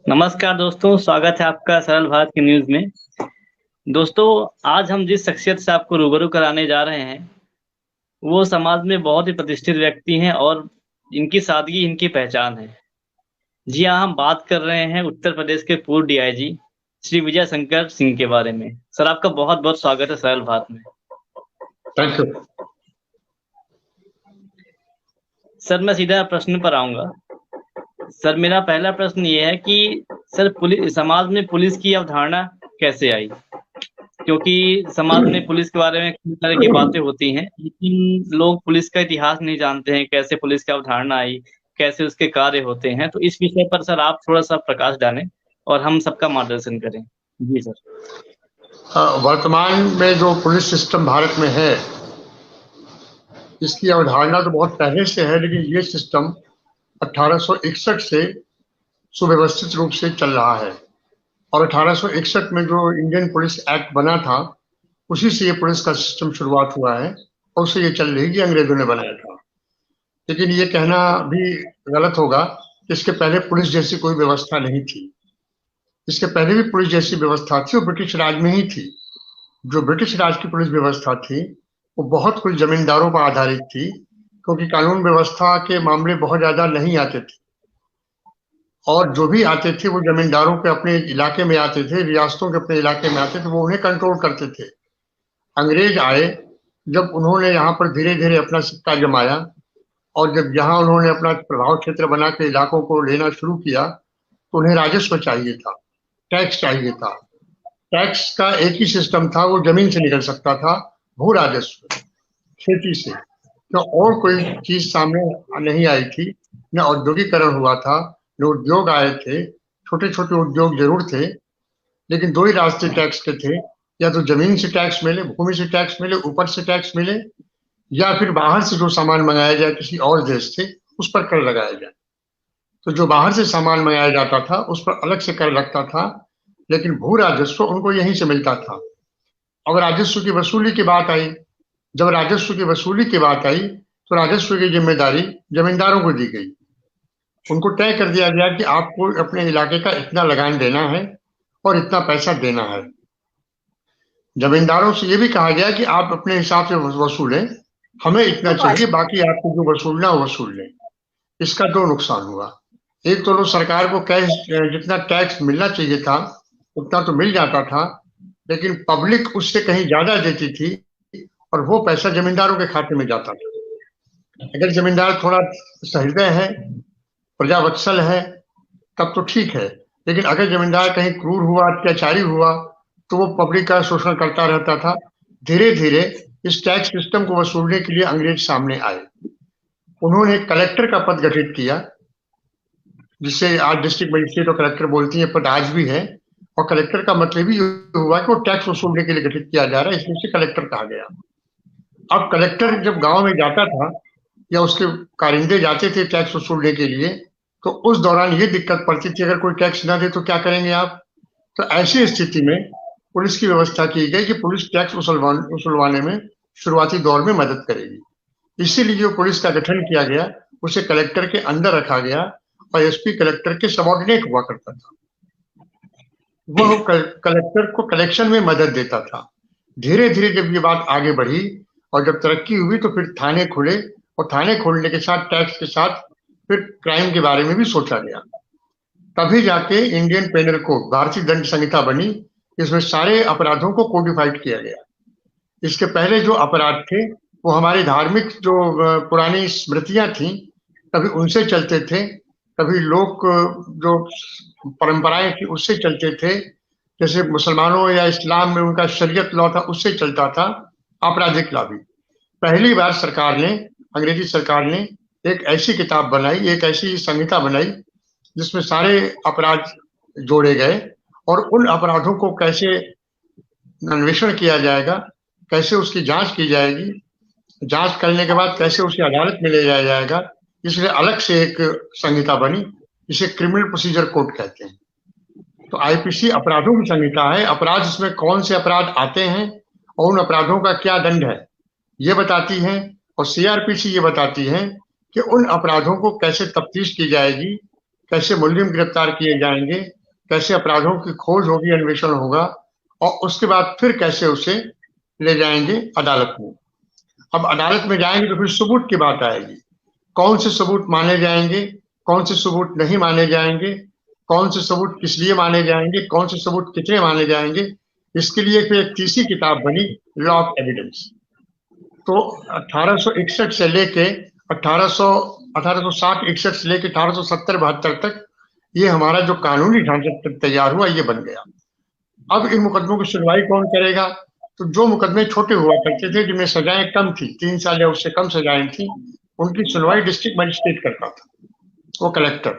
नमस्कार दोस्तों, स्वागत है आपका सरल भारत की न्यूज़ में। दोस्तों, आज हम जिस शख्सियत से आपको रूबरू कराने जा रहे हैं, वो समाज में बहुत ही प्रतिष्ठित व्यक्ति हैं और इनकी सादगी इनकी पहचान है। जी हाँ, हम बात कर रहे हैं उत्तर प्रदेश के पूर्व डीआईजी श्री विजय शंकर सिंह के बारे में। सर, आपका बहुत-बहुत स्वागत है सरल भारत में। Thank you. सर, मैं सीधा प्रश्न पर आऊँगा। सर, मेरा पहला प्रश्न ये है कि सर समाज में पुलिस की अवधारणा कैसे आई? क्योंकि समाज में पुलिस के बारे में कई तरह की बातें होती हैं, लेकिन लोग पुलिस का इतिहास नहीं जानते हैं, कैसे पुलिस की अवधारणा आई, कैसे उसके कार्य होते हैं। तो इस विषय पर सर आप थोड़ा-सा प्रकाश डालें और हम सबका मार्गदर्शन करें। जी सर। वर्तमान में जो पुलिस सिस्टम भारत में है, इसकी अवधारणा तो बहुत पहले से है, लेकिन ये सिस्टम 1861 से सुव्यवस्थित रूप से चल रहा है। और 1861 में जो इंडियन पुलिस एक्ट बना था, उसी से ये पुलिस का सिस्टम शुरुआत हुआ है और उससे ये चल रही है, ये अंग्रेजों ने बनाया था। लेकिन ये कहना भी गलत होगा कि इसके पहले पुलिस जैसी कोई व्यवस्था नहीं थी। इसके पहले भी पुलिस जैसी व्यवस्था थी, वो ब्रिटिश राज में ही थी। जो ब्रिटिश राज की पुलिस व्यवस्था थी, वो बहुत कुछ जमींदारों पर आधारित थी, क्योंकि कानून व्यवस्था के मामले बहुत ज्यादा नहीं आते थे, और जो भी आते थे वो जमींदारों के अपने इलाके में आते थे, रियासतों के अपने इलाके में आते थे, वो उन्हें कंट्रोल करते थे। अंग्रेज आए, जब उन्होंने यहाँ पर धीरे धीरे अपना सिक्का जमाया और जब यहाँ उन्होंने अपना प्रभाव क्षेत्र बना के इलाकों को लेना शुरू किया, तो उन्हें राजस्व चाहिए था, टैक्स चाहिए था। टैक्स का एक ही सिस्टम था, वो जमीन से निकल सकता था, भू राजस्व, खेती से। तो और कोई चीज सामने नहीं आई थी, न औद्योगिकरण हुआ था, न उद्योग आए थे। छोटे छोटे उद्योग जरूर थे, लेकिन दो ही रास्ते टैक्स के थे, या तो जमीन से टैक्स मिले, भूमि से टैक्स मिले, ऊपर से टैक्स मिले, या फिर बाहर से जो सामान मंगाया जाए किसी और देश से, उस पर कर लगाया जाए। तो जो बाहर से सामान मंगाया जाता था उस पर अलग से कर लगता था, लेकिन भू राजस्व उनको यहीं से मिलता था। अब राजस्व की वसूली की बात आई। जब राजस्व की वसूली की बात आई, तो राजस्व की जिम्मेदारी जमींदारों को दी गई। उनको तय कर दिया गया कि आपको अपने इलाके का इतना लगान देना है और इतना पैसा देना है। जमींदारों से ये भी कहा गया कि आप अपने हिसाब से वसूलें, हमें इतना चाहिए, बाकी आपको जो वसूलना हो वसूल लें। इसका दो नुकसान हुआ। एक तो सरकार को कैश, जितना टैक्स मिलना चाहिए था उतना तो मिल जाता था, लेकिन पब्लिक उससे कहीं ज्यादा देती थी और वो पैसा जमींदारों के खाते में जाता था। अगर जमींदार थोड़ा सहृदय है, प्रजावत्सल है, तब तो ठीक है, लेकिन अगर जमींदार कहीं क्रूर हुआ, अत्याचारी हुआ, तो वो पब्लिक का शोषण करता रहता था। धीरे धीरे इस टैक्स सिस्टम को वसूलने के लिए अंग्रेज सामने आए। उन्होंने कलेक्टर का पद गठित किया, जिसे आज डिस्ट्रिक्ट मजिस्ट्रेट और कलेक्टर बोलती है, पद आज भी है। और कलेक्टर का मतलब ही हुआ कि वो टैक्स वसूलने के लिए गठित किया जा रहा है, इसलिए उसे कलेक्टर कहा गया। अब कलेक्टर जब गांव में जाता था या उसके कारिंदे जाते थे टैक्स वसूलने के लिए, तो उस दौरान ये दिक्कत पड़ती थी, अगर कोई टैक्स ना दे तो क्या करेंगे आप। तो ऐसी स्थिति में पुलिस की व्यवस्था की गई कि पुलिस टैक्स वसूलवाने में शुरुआती दौर में मदद करेगी। इसीलिए जो पुलिस का गठन किया गया, उसे कलेक्टर के अंदर रखा गया और एसपी कलेक्टर के सबॉर्डिनेट हुआ करता था। वह कलेक्टर को कलेक्शन में मदद देता था। धीरे धीरे जब ये बात आगे बढ़ी और जब तरक्की हुई, तो फिर थाने खुले, और थाने खोलने के साथ टैक्स के साथ फिर क्राइम के बारे में भी सोचा गया। तभी जाके इंडियन पेनल कोड, भारतीय दंड संहिता बनी, इसमें सारे अपराधों को कोडिफाइड किया गया। इसके पहले जो अपराध थे वो हमारी धार्मिक जो पुरानी स्मृतियां थी, कभी उनसे चलते थे, कभी लोग जो परंपराएं थी उससे चलते थे। जैसे मुसलमानों या इस्लाम में उनका शरीयत लॉ था, उससे चलता था आपराधिक लॉ भी। पहली बार सरकार ने, अंग्रेजी सरकार ने एक ऐसी किताब बनाई, एक ऐसी संहिता बनाई, जिसमें सारे अपराध जोड़े गए और उन अपराधों को कैसे अन्वेषण किया जाएगा, कैसे उसकी जांच की जाएगी, जांच करने के बाद कैसे उसे अदालत में ले जाया जाएगा, इसलिए अलग से एक संहिता बनी, जिसे क्रिमिनल प्रोसीजर कोड कहते हैं। तो आईपीसी अपराधों की संहिता है। अपराध, इसमें कौन से अपराध आते हैं और उन अपराधों का क्या दंड है, ये बताती है। और सीआरपीसी ये बताती है कि उन अपराधों को कैसे तफ्तीश की जाएगी, कैसे मुलजिम गिरफ्तार किए जाएंगे, कैसे अपराधों की खोज होगी, अन्वेषण होगा, और उसके बाद फिर कैसे उसे ले जाएंगे अदालत में। अब अदालत में जाएंगे तो फिर सबूत की बात आएगी, कौन से सबूत माने जाएंगे, कौन से सबूत नहीं माने जाएंगे, कौन से सबूत किस लिए माने जाएंगे, कौन से सबूत कितने माने जाएंगे। इसके लिए फिर एक तीसरी किताब बनी, लॉ ऑफ एविडेंस। तो 1861 से लेके 1860-61 से लेके 1870-72 तक ये हमारा जो कानूनी ढांचा तैयार हुआ, ये बन गया। अब इन मुकदमों की सुनवाई कौन करेगा? तो जो मुकदमे छोटे हुआ करते थे, जिनमें सजाएं कम थी, 3 साल या उससे कम सजाएं थी, उनकी सुनवाई डिस्ट्रिक्ट मजिस्ट्रेट करता था, वो कलेक्टर।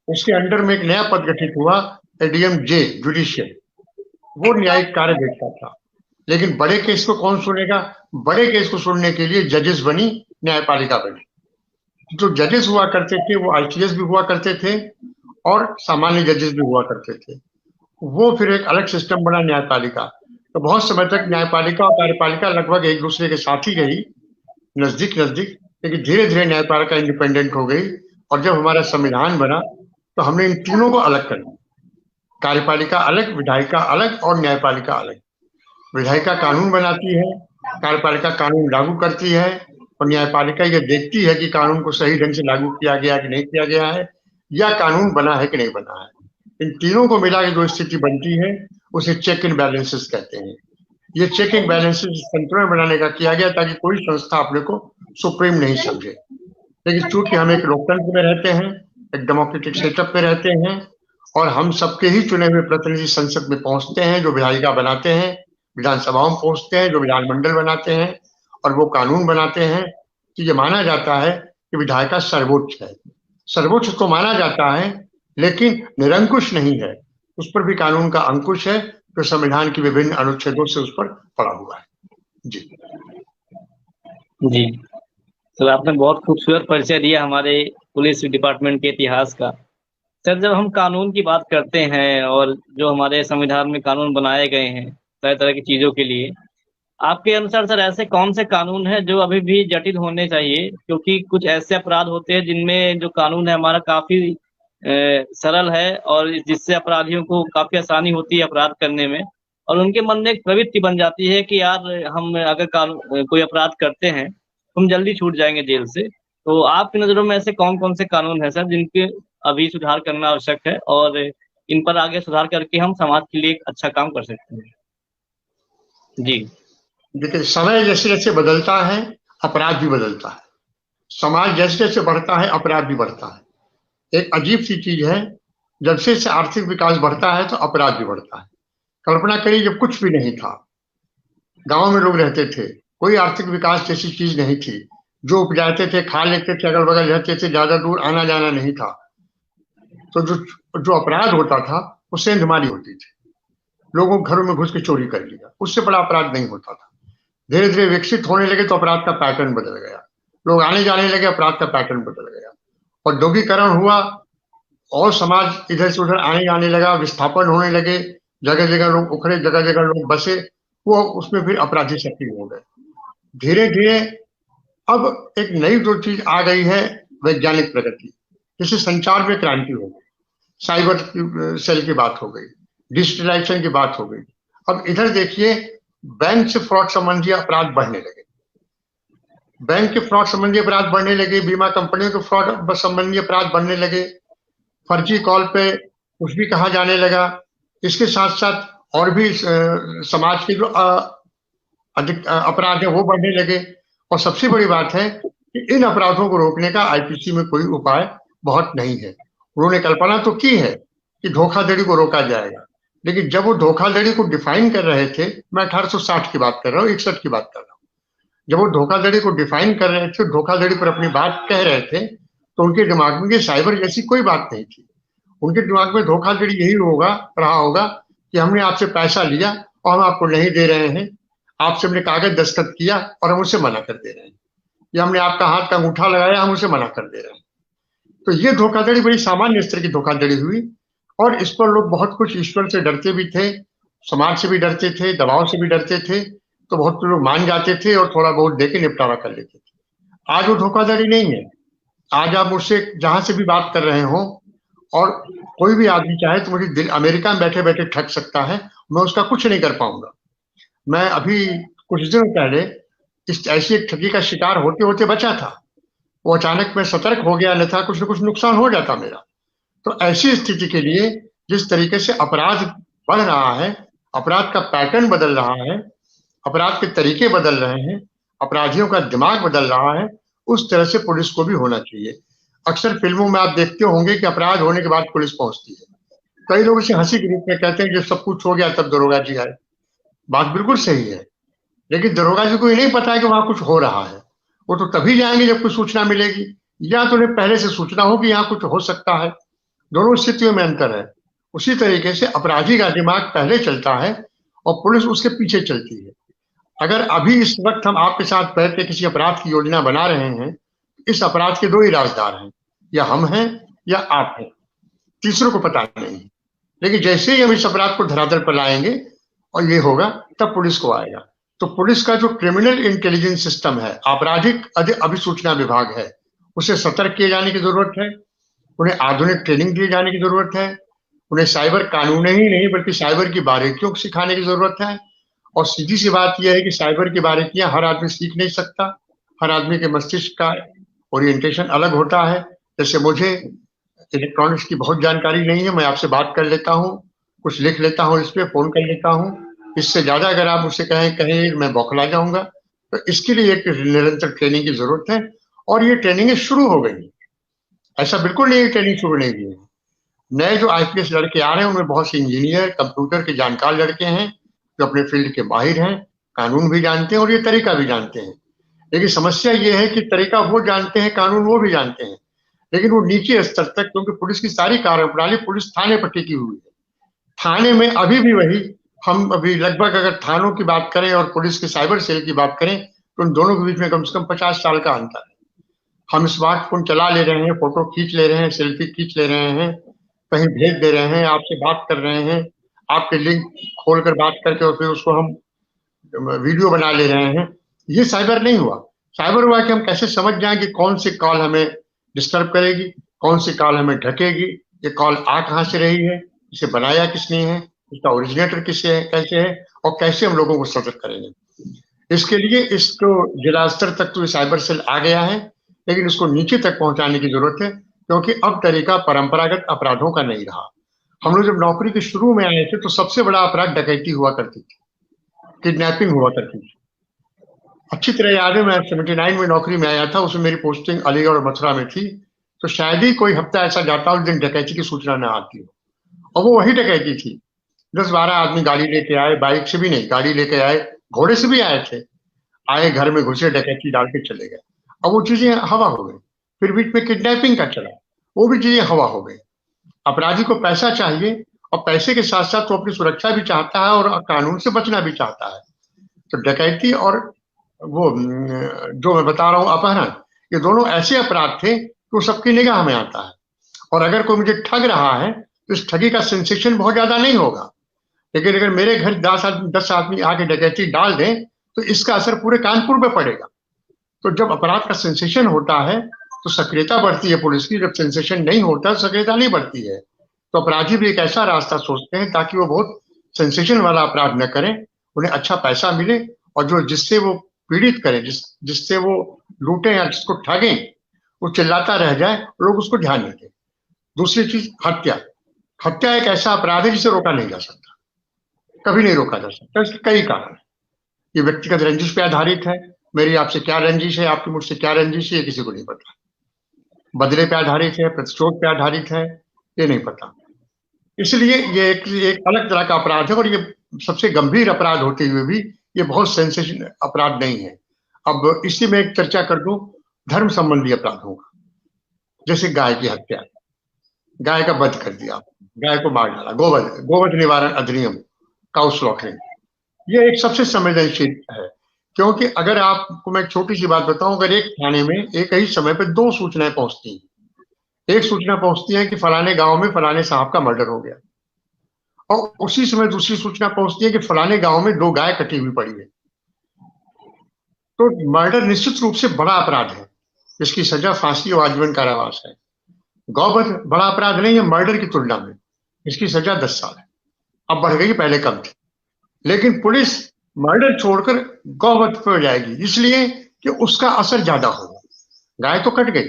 उसके अंडर में एक नया पद गठित हुआ, एडीएम जे, जुडिशियल, वो न्यायिक कार्य देखता था। लेकिन बड़े केस को कौन सुनेगा? बड़े केस को सुनने के लिए जजेस बनी, न्यायपालिका बनी। जो जजेस हुआ करते थे वो आईसीएस भी हुआ करते थे और सामान्य जजेस भी हुआ करते थे। वो फिर एक अलग सिस्टम बना, न्यायपालिका। तो बहुत समय तक न्यायपालिका और कार्यपालिका लगभग एक दूसरे के साथ ही रही, नजदीक नजदीक। लेकिन धीरे धीरे न्यायपालिका इंडिपेंडेंट हो गई, और जब हमारा संविधान बना तो हमने इन तीनों को अलग कर दिया। कार्यपालिका अलग, विधायिका अलग और न्यायपालिका अलग। विधायिका कानून बनाती है, कार्यपालिका कानून लागू करती है, और न्यायपालिका ये देखती है कि कानून को सही ढंग से लागू किया गया कि नहीं किया गया है, या कानून बना है कि नहीं बना है। इन तीनों को मिला के जो स्थिति बनती है, उसे चेक एंड बैलेंसेस कहते हैं। ये चेक एंड बैलेंसेस संतुलन बनाने का किया गया, ताकि कोई संस्था अपने को सुप्रीम नहीं समझे। लेकिन चूंकि हम एक लोकतंत्र में रहते हैं, एक डेमोक्रेटिक सेटअप में रहते हैं, और हम सबके ही चुने हुए प्रतिनिधि संसद में पहुंचते हैं, जो विधायिका बनाते हैं, विधानसभाओं में पहुंचते हैं, जो विधानमंडल बनाते हैं, और वो कानून बनाते हैं। तो ये माना जाता है कि विधायिका सर्वोच्च है। सर्वोच्च तो माना जाता है, लेकिन निरंकुश नहीं है। उस पर भी कानून का अंकुश है, जो संविधान की विभिन्न अनुच्छेदों से उस पर पड़ा हुआ है। जी जी सर, आपने बहुत खूबसूरत परिचय दिया हमारे पुलिस डिपार्टमेंट के इतिहास का। सर, जब हम कानून की बात करते हैं और जो हमारे संविधान में कानून बनाए गए हैं तरह तरह की चीजों के लिए, आपके अनुसार सर ऐसे कौन से कानून हैं जो अभी भी जटिल होने चाहिए? क्योंकि कुछ ऐसे अपराध होते हैं जिनमें जो कानून है हमारा काफी सरल है, और जिससे अपराधियों को काफी आसानी होती है अपराध करने में, और उनके मन में एक प्रवृत्ति बन जाती है कि यार हम अगर कानून कोई अपराध करते हैं तो हम जल्दी छूट जाएंगे जेल से। तो आपकी नजरों में ऐसे कौन कौन से कानून हैं सर जिनके अभी सुधार करना आवश्यक है, और इन पर आगे सुधार करके हम समाज के लिए एक अच्छा काम कर सकते हैं? जी। देखिए, समय जैसे जैसे बदलता है, अपराध भी बदलता है। समाज जैसे जैसे बढ़ता है, अपराध भी बढ़ता है। एक अजीब सी चीज है, जब से आर्थिक विकास बढ़ता है तो अपराध भी बढ़ता है। कल्पना करिए, जब कुछ भी नहीं था, गांव में लोग रहते थे, कोई आर्थिक विकास जैसी चीज नहीं थी, जो उपजाते थे खा लेते थे, अगल बगल रहते थे, ज्यादा दूर आना जाना नहीं था, तो जो जो अपराध होता था वो सेंधमारी होती थी। लोगों को घरों में घुस के चोरी कर लिया, उससे बड़ा अपराध नहीं होता था। धीरे धीरे विकसित होने लगे तो अपराध का पैटर्न बदल गया, लोग आने जाने लगे, अपराध का पैटर्न बदल गया, औद्योगिकरण हुआ और समाज इधर से उधर आने जाने लगा, विस्थापन होने लगे, जगह जगह लोग उखड़े, जगह जगह लोग बसे, वो उसमें फिर अपराधी सक्रिय हो गए। धीरे धीरे अब एक नई जो चीज आ गई है, वैज्ञानिक प्रगति, जिससे संचार में क्रांति हो गई, साइबर सेल की बात हो गई, डिजिटलाइजेशन की बात हो गई। अब इधर देखिए, बैंक से फ्रॉड संबंधी अपराध बढ़ने लगे, बैंक के फ्रॉड संबंधी अपराध बढ़ने लगे, बीमा कंपनियों के फ्रॉड संबंधी अपराध बढ़ने लगे, फर्जी कॉल पे कुछ भी कहा जाने लगा। इसके साथ साथ और भी समाज के जो अधिक अपराध है वो बढ़ने लगे। और सबसे बड़ी बात है कि इन अपराधों को रोकने का आईपीसी में कोई उपाय बहुत नहीं है। उन्होंने कल्पना तो की है कि धोखाधड़ी को रोका जाएगा, लेकिन जब वो धोखाधड़ी को डिफाइन कर रहे थे, मैं 1860 की बात कर रहा हूँ, 61 की बात कर रहा हूँ, जब वो धोखाधड़ी को डिफाइन कर रहे थे, धोखाधड़ी पर अपनी बात कह रहे थे, तो उनके दिमाग में साइबर जैसी कोई बात नहीं थी। उनके दिमाग में धोखाधड़ी यही रहा होगा कि हमने आपसे पैसा लिया और हम आपको नहीं दे रहे हैं, आपसे हमने कागज दस्तखत किया और हम उसे मना कर दे रहे हैं, या हमने आपका हाथ का अंगूठा लगाया, हम उसे मना कर दे रहे हैं। तो ये धोखाधड़ी बड़ी सामान्य स्तर की धोखाधड़ी हुई, और इस पर लोग बहुत कुछ ईश्वर से डरते भी थे, समाज से भी डरते थे, दबाव से भी डरते थे, तो बहुत लोग मान जाते थे और थोड़ा बहुत देके निपटारा कर लेते थे। आज वो धोखाधड़ी नहीं है। आज आप मुझसे जहां से भी बात कर रहे हो और कोई भी आदमी चाहे तो मुझे अमेरिका में बैठे बैठे ठग सकता है, मैं उसका कुछ नहीं कर पाऊंगा। मैं अभी कुछ दिनों पहले इस ऐसी एक ठगी का शिकार होते होते बचा था। वो अचानक मैं सतर्क हो गया, अन्यथा कुछ न कुछ नुकसान हो जाता मेरा। तो ऐसी स्थिति के लिए जिस तरीके से अपराध बढ़ रहा है, अपराध का पैटर्न बदल रहा है, अपराध के तरीके बदल रहे हैं, अपराधियों का दिमाग बदल रहा है, उस तरह से पुलिस को भी होना चाहिए। अक्सर फिल्मों में आप देखते होंगे कि अपराध होने के बाद पुलिस पहुंचती है। कई लोग इसे हंसी के रूप में कहते हैं कि जब सब कुछ हो गया तब दरोगा जी आए। बात बिल्कुल सही है, लेकिन दरोगा जी को ये नहीं पता है कि वहां कुछ हो रहा है। वो तो तभी जाएंगे जब कुछ सूचना मिलेगी, या तो उन्हें पहले से सूचना हो कि यहाँ कुछ हो सकता है। दोनों स्थितियों में अंतर है। उसी तरीके से अपराधी का दिमाग पहले चलता है और पुलिस उसके पीछे चलती है। अगर अभी इस वक्त हम आपके साथ बैठ के किसी अपराध की योजना बना रहे हैं, इस अपराध के दो ही राजदार हैं, या हम हैं या आप हैं, तीसरों को पता नहीं। लेकिन जैसे ही हम इस अपराध को धरातल पर लाएंगे और ये होगा, तब पुलिस को आएगा। तो पुलिस का जो क्रिमिनल इंटेलिजेंस सिस्टम है, आपराधिक अभिसूचना विभाग है, उसे सतर्क किए जाने की जरूरत है। उन्हें आधुनिक ट्रेनिंग दिए जाने की जरूरत है। उन्हें साइबर कानून ही नहीं बल्कि साइबर की बारीकियों को सिखाने की जरूरत है। और सीधी सी बात यह है कि साइबर की बारीकियां हर आदमी सीख नहीं सकता। हर आदमी के मस्तिष्क का ओरिएंटेशन अलग होता है। जैसे मुझे इलेक्ट्रॉनिक्स की बहुत जानकारी नहीं है, मैं आपसे बात कर लेता हूँ, कुछ लिख लेता हूँ, इस पे फोन कर लेता हूँ। इससे ज्यादा अगर आप मुझसे कहें कहें मैं बौखला जाऊंगा। तो इसके लिए एक निरंतर ट्रेनिंग की जरूरत है, और ये ट्रेनिंग शुरू हो गई। ऐसा बिल्कुल नहीं ट्रेनिंग शुरू नहीं हुई है। नए जो आईपीएस लड़के आ रहे हैं उनमें बहुत से इंजीनियर, कंप्यूटर के जानकार लड़के हैं जो अपने फील्ड के माहिर हैं, कानून भी जानते हैं और ये तरीका भी जानते हैं। लेकिन समस्या ये है कि तरीका वो जानते हैं, कानून वो भी जानते हैं, लेकिन वो नीचे स्तर तक, क्योंकि पुलिस की सारी कार्यप्रणाली पुलिस थाने पर टिकी हुई है। थाने में अभी भी वही, हम अभी लगभग अगर थानों की बात करें और पुलिस के साइबर सेल की बात करें तो उन दोनों के बीच में कम से कम 50 साल का अंतर है। हम स्मार्टफोन चला ले रहे हैं, फोटो खींच ले रहे हैं, सेल्फी खींच ले रहे हैं, कहीं भेज दे रहे हैं, आपसे बात कर रहे हैं, आपके लिंक खोलकर बात करके और फिर उसको हम वीडियो बना ले रहे हैं। ये साइबर नहीं हुआ। साइबर हुआ कि हम कैसे समझ जाएं कि कौन सी कॉल हमें डिस्टर्ब करेगी, कौन सी कॉल हमें ढकेगी, ये कॉल आ कहाँ से रही है, इसे बनाया किसने है, इसका ओरिजिनेटर किसे है, कैसे है, और कैसे हम लोगों को सतर्क करेंगे। इसके लिए इसको जिला स्तर तक तो साइबर सेल आ गया है, लेकिन इसको नीचे तक पहुंचाने की जरूरत है, क्योंकि अब तरीका परंपरागत अपराधों का नहीं रहा। हम लोग जब नौकरी के शुरू में आए थे तो सबसे बड़ा अपराध डकैती हुआ करती थी, किडनैपिंग हुआ करती थी। अच्छी तरह याद है, मैं 79 में नौकरी में आया था, उसमें मेरी पोस्टिंग अलीगढ़ और मथुरा में थी। तो शायद ही कोई हफ्ता ऐसा जाता उस दिन डकैती की सूचना न आती हो। और वो वही डकैती थी। 10-12 आदमी गाड़ी लेके आए, बाइक से भी नहीं, गाड़ी लेके आए, घोड़े से भी आए थे, आए घर में घुसे, डकैती डाल के चले गए। अब वो चीजें हवा हो गई। फिर बीच में किडनैपिंग का चला, वो भी चीजें हवा हो गई। अपराधी को पैसा चाहिए और पैसे के साथ साथ वो अपनी सुरक्षा भी चाहता है और कानून से बचना भी चाहता है। तो डकैती और वो जो मैं बता रहा हूँ अपहरण, ये दोनों ऐसे अपराध थे कि वो सबकी निगाह में आता है। और अगर कोई मुझे ठग रहा है तो इस ठगी का सेंसेशन बहुत ज्यादा नहीं होगा, लेकिन अगर मेरे घर 10 आदमी आके डकैती डाल दें तो इसका असर पूरे कानपुर में पड़ेगा। तो जब अपराध का सेंसेशन होता है तो सक्रियता बढ़ती है पुलिस की, जब सेंसेशन नहीं होता सक्रियता नहीं बढ़ती है। तो अपराधी भी एक ऐसा रास्ता सोचते हैं ताकि वो बहुत सेंसेशन वाला अपराध न करें, उन्हें अच्छा पैसा मिले, और जो जिससे वो पीड़ित करें, जिससे वो लूटें या जिसको ठगें, वो चिल्लाता रह जाए, लोग उसको ध्यान नहीं दें। दूसरी चीज हत्या। हत्या एक ऐसा अपराध है जिसे रोका नहीं जा सकता, कभी नहीं रोका जा सकता। इसके कई कारण है। ये व्यक्तिगत रंजिश पे आधारित है, मेरी आपसे क्या रंजिश है, आपकी मुझसे क्या रंजिश है, ये किसी को नहीं पता। बदले पे आधारित है, प्रतिशोध पे आधारित है, ये नहीं पता। इसलिए ये एक अलग तरह का अपराध है, और ये सबसे गंभीर अपराध होते हुए भी ये बहुत सेंसेशन अपराध नहीं है। अब इसी में एक चर्चा कर दूं धर्म संबंधी अपराधों का। जैसे गाय की हत्या, गाय का वध कर दिया, गाय को मार डाला, गोवध निवारण अधिनियम, काउ स्लॉटरिंग, ये एक सबसे संवेदनशील है। क्योंकि अगर आपको मैं एक छोटी सी बात बताऊं, अगर एक थाने में एक ही समय पे 2 सूचनाएं पहुंचती हैं, एक सूचना पहुंचती है कि फलाने गांव में फलाने साहब का मर्डर हो गया, और उसी समय दूसरी सूचना पहुंचती है कि फलाने गांव में 2 गाय कटी हुई पड़ी है, तो मर्डर निश्चित रूप से बड़ा अपराध है, जिसकी सजा फांसी और आजीवन कारावास है। गौवध बड़ा अपराध नहीं है मर्डर की तुलना में, इसकी सजा 10 साल है, अब बढ़ गई, पहले कम थी। लेकिन पुलिस मर्डर छोड़कर गौवध पर जाएगी, इसलिए कि उसका असर ज्यादा होगा। गाय तो कट गई,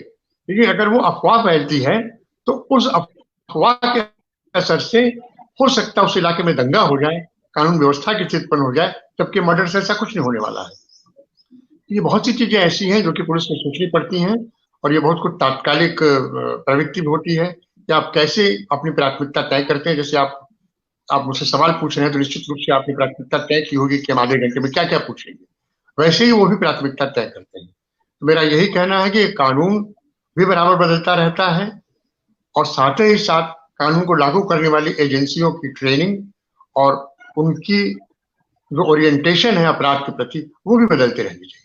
लेकिन अगर वो अफवाह फैलती है तो उस अफवाह के असर से हो सकता है उस इलाके में दंगा हो जाए, कानून व्यवस्था की स्थिति उत्पन्न हो जाए, जबकि मर्डर से ऐसा कुछ नहीं होने वाला है। ये बहुत सी चीजें ऐसी हैं जो कि पुलिस को सोचनी पड़ती हैं, और ये बहुत कुछ तात्कालिक प्रवृत्ति भी होती है कि आप कैसे अपनी प्राथमिकता तय करते हैं। जैसे आप मुझसे सवाल पूछ रहे हैं तो निश्चित रूप से आपने प्राथमिकता तय की होगी कि हम आधे घंटे में क्या क्या पूछेंगे, वैसे ही वो भी प्राथमिकता तय करते हैं। तो मेरा यही कहना है कि कानून भी बराबर बदलता रहता है, और साथ ही साथ कानून को लागू करने वाली एजेंसियों की ट्रेनिंग और उनकी जो ओरिएंटेशन है अपराध के प्रति, वो भी बदलते रहनी चाहिए।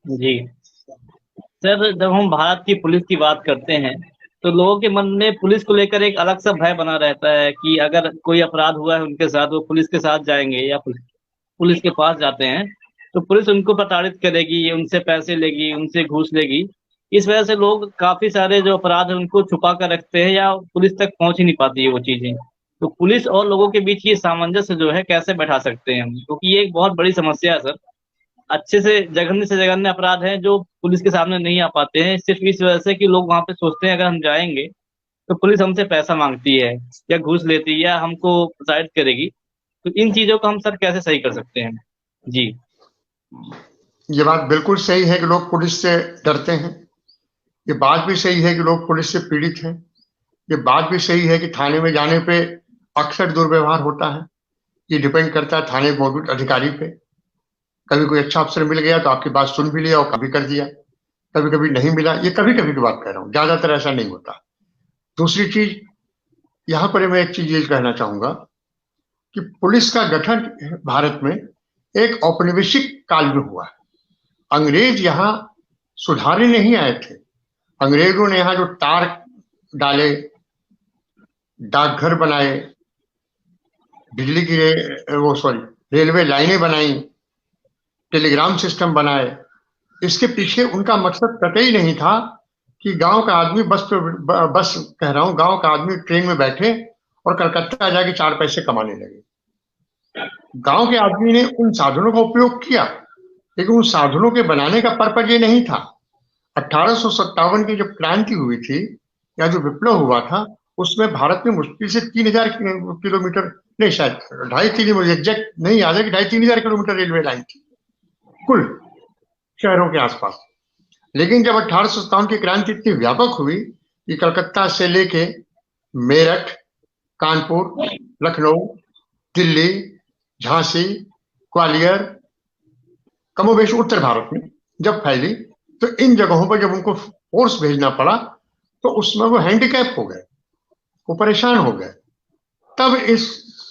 जी सर, जब हम भारत की पुलिस की बात करते हैं तो लोगों के मन में पुलिस को लेकर एक अलग सा भय बना रहता है कि अगर कोई अपराध हुआ है उनके साथ, वो पुलिस के साथ जाएंगे या पुलिस के पास जाते हैं तो पुलिस उनको प्रताड़ित करेगी, उनसे पैसे लेगी, उनसे घूस लेगी। इस वजह से लोग काफी सारे जो अपराध है उनको छुपा कर रखते हैं या पुलिस तक पहुंच ही नहीं पाती है वो चीजें। तो पुलिस और लोगों के बीच ये सामंजस्य जो है कैसे बैठा सकते हैं हम, क्योंकि ये एक बहुत बड़ी समस्या है सर। अच्छे से जघन्य अपराध हैं जो पुलिस के सामने नहीं आ पाते हैं, सिर्फ इस वजह से कि लोग वहां पे सोचते हैं अगर हम जाएंगे तो पुलिस हमसे पैसा मांगती है या घूस लेती है या हमको प्रताड़ित करेगी। तो इन चीजों को हम सर कैसे सही कर सकते हैं? जी। ये बात बिल्कुल सही है कि लोग पुलिस से डरते हैं, ये बात भी सही है कि लोग पुलिस से पीड़ित हैं, ये बात भी सही है कि थाने में जाने पे अक्सर दुर्व्यवहार होता है। ये डिपेंड करता है थाने में मौजूद अधिकारी पे। कभी कोई अच्छा अफसर मिल गया तो आपकी बात सुन भी लिया और कभी कर दिया, कभी कभी नहीं मिला। ये कभी कभी की बात कह रहा हूँ, ज्यादातर ऐसा नहीं होता। दूसरी चीज यहाँ पर मैं एक चीज ये कहना चाहूंगा कि पुलिस का गठन भारत में एक औपनिवेशिक काल में हुआ है। अंग्रेज यहाँ सुधारने नहीं आए थे। अंग्रेजों ने यहाँ जो तार डाले, डाकघर बनाए, बिजली की रेलवे लाइनें बनाई, टेलीग्राम सिस्टम बनाए, इसके पीछे उनका मकसद कतई नहीं था कि गांव का आदमी बस कह रहा हूं, गांव का आदमी ट्रेन में बैठे और कलकत्ता जाके 4 पैसे कमाने लगे। गांव के आदमी ने उन साधनों का उपयोग किया, लेकिन उन साधनों के बनाने का पर्पज ये नहीं था। 1857 की जब क्रांति हुई थी या जो विप्लव हुआ था, उसमें भारत में मुश्किल से 3000 किलोमीटर, नहीं शायद 2.5-3, मुझे एग्जैक्ट नहीं याद है कि 2.5-3 हजार किलोमीटर रेलवे लाइन थी कुल शहरों के आसपास। लेकिन जब 1857 की क्रांति इतनी व्यापक हुई कि कलकत्ता से लेके मेरठ, कानपुर, लखनऊ, दिल्ली, झांसी, ग्वालियर, कमोबेश उत्तर भारत में जब फैली, तो इन जगहों पर जब उनको फोर्स भेजना पड़ा तो उसमें वो हैंडीकैप हो गए, वो परेशान हो गए। तब इस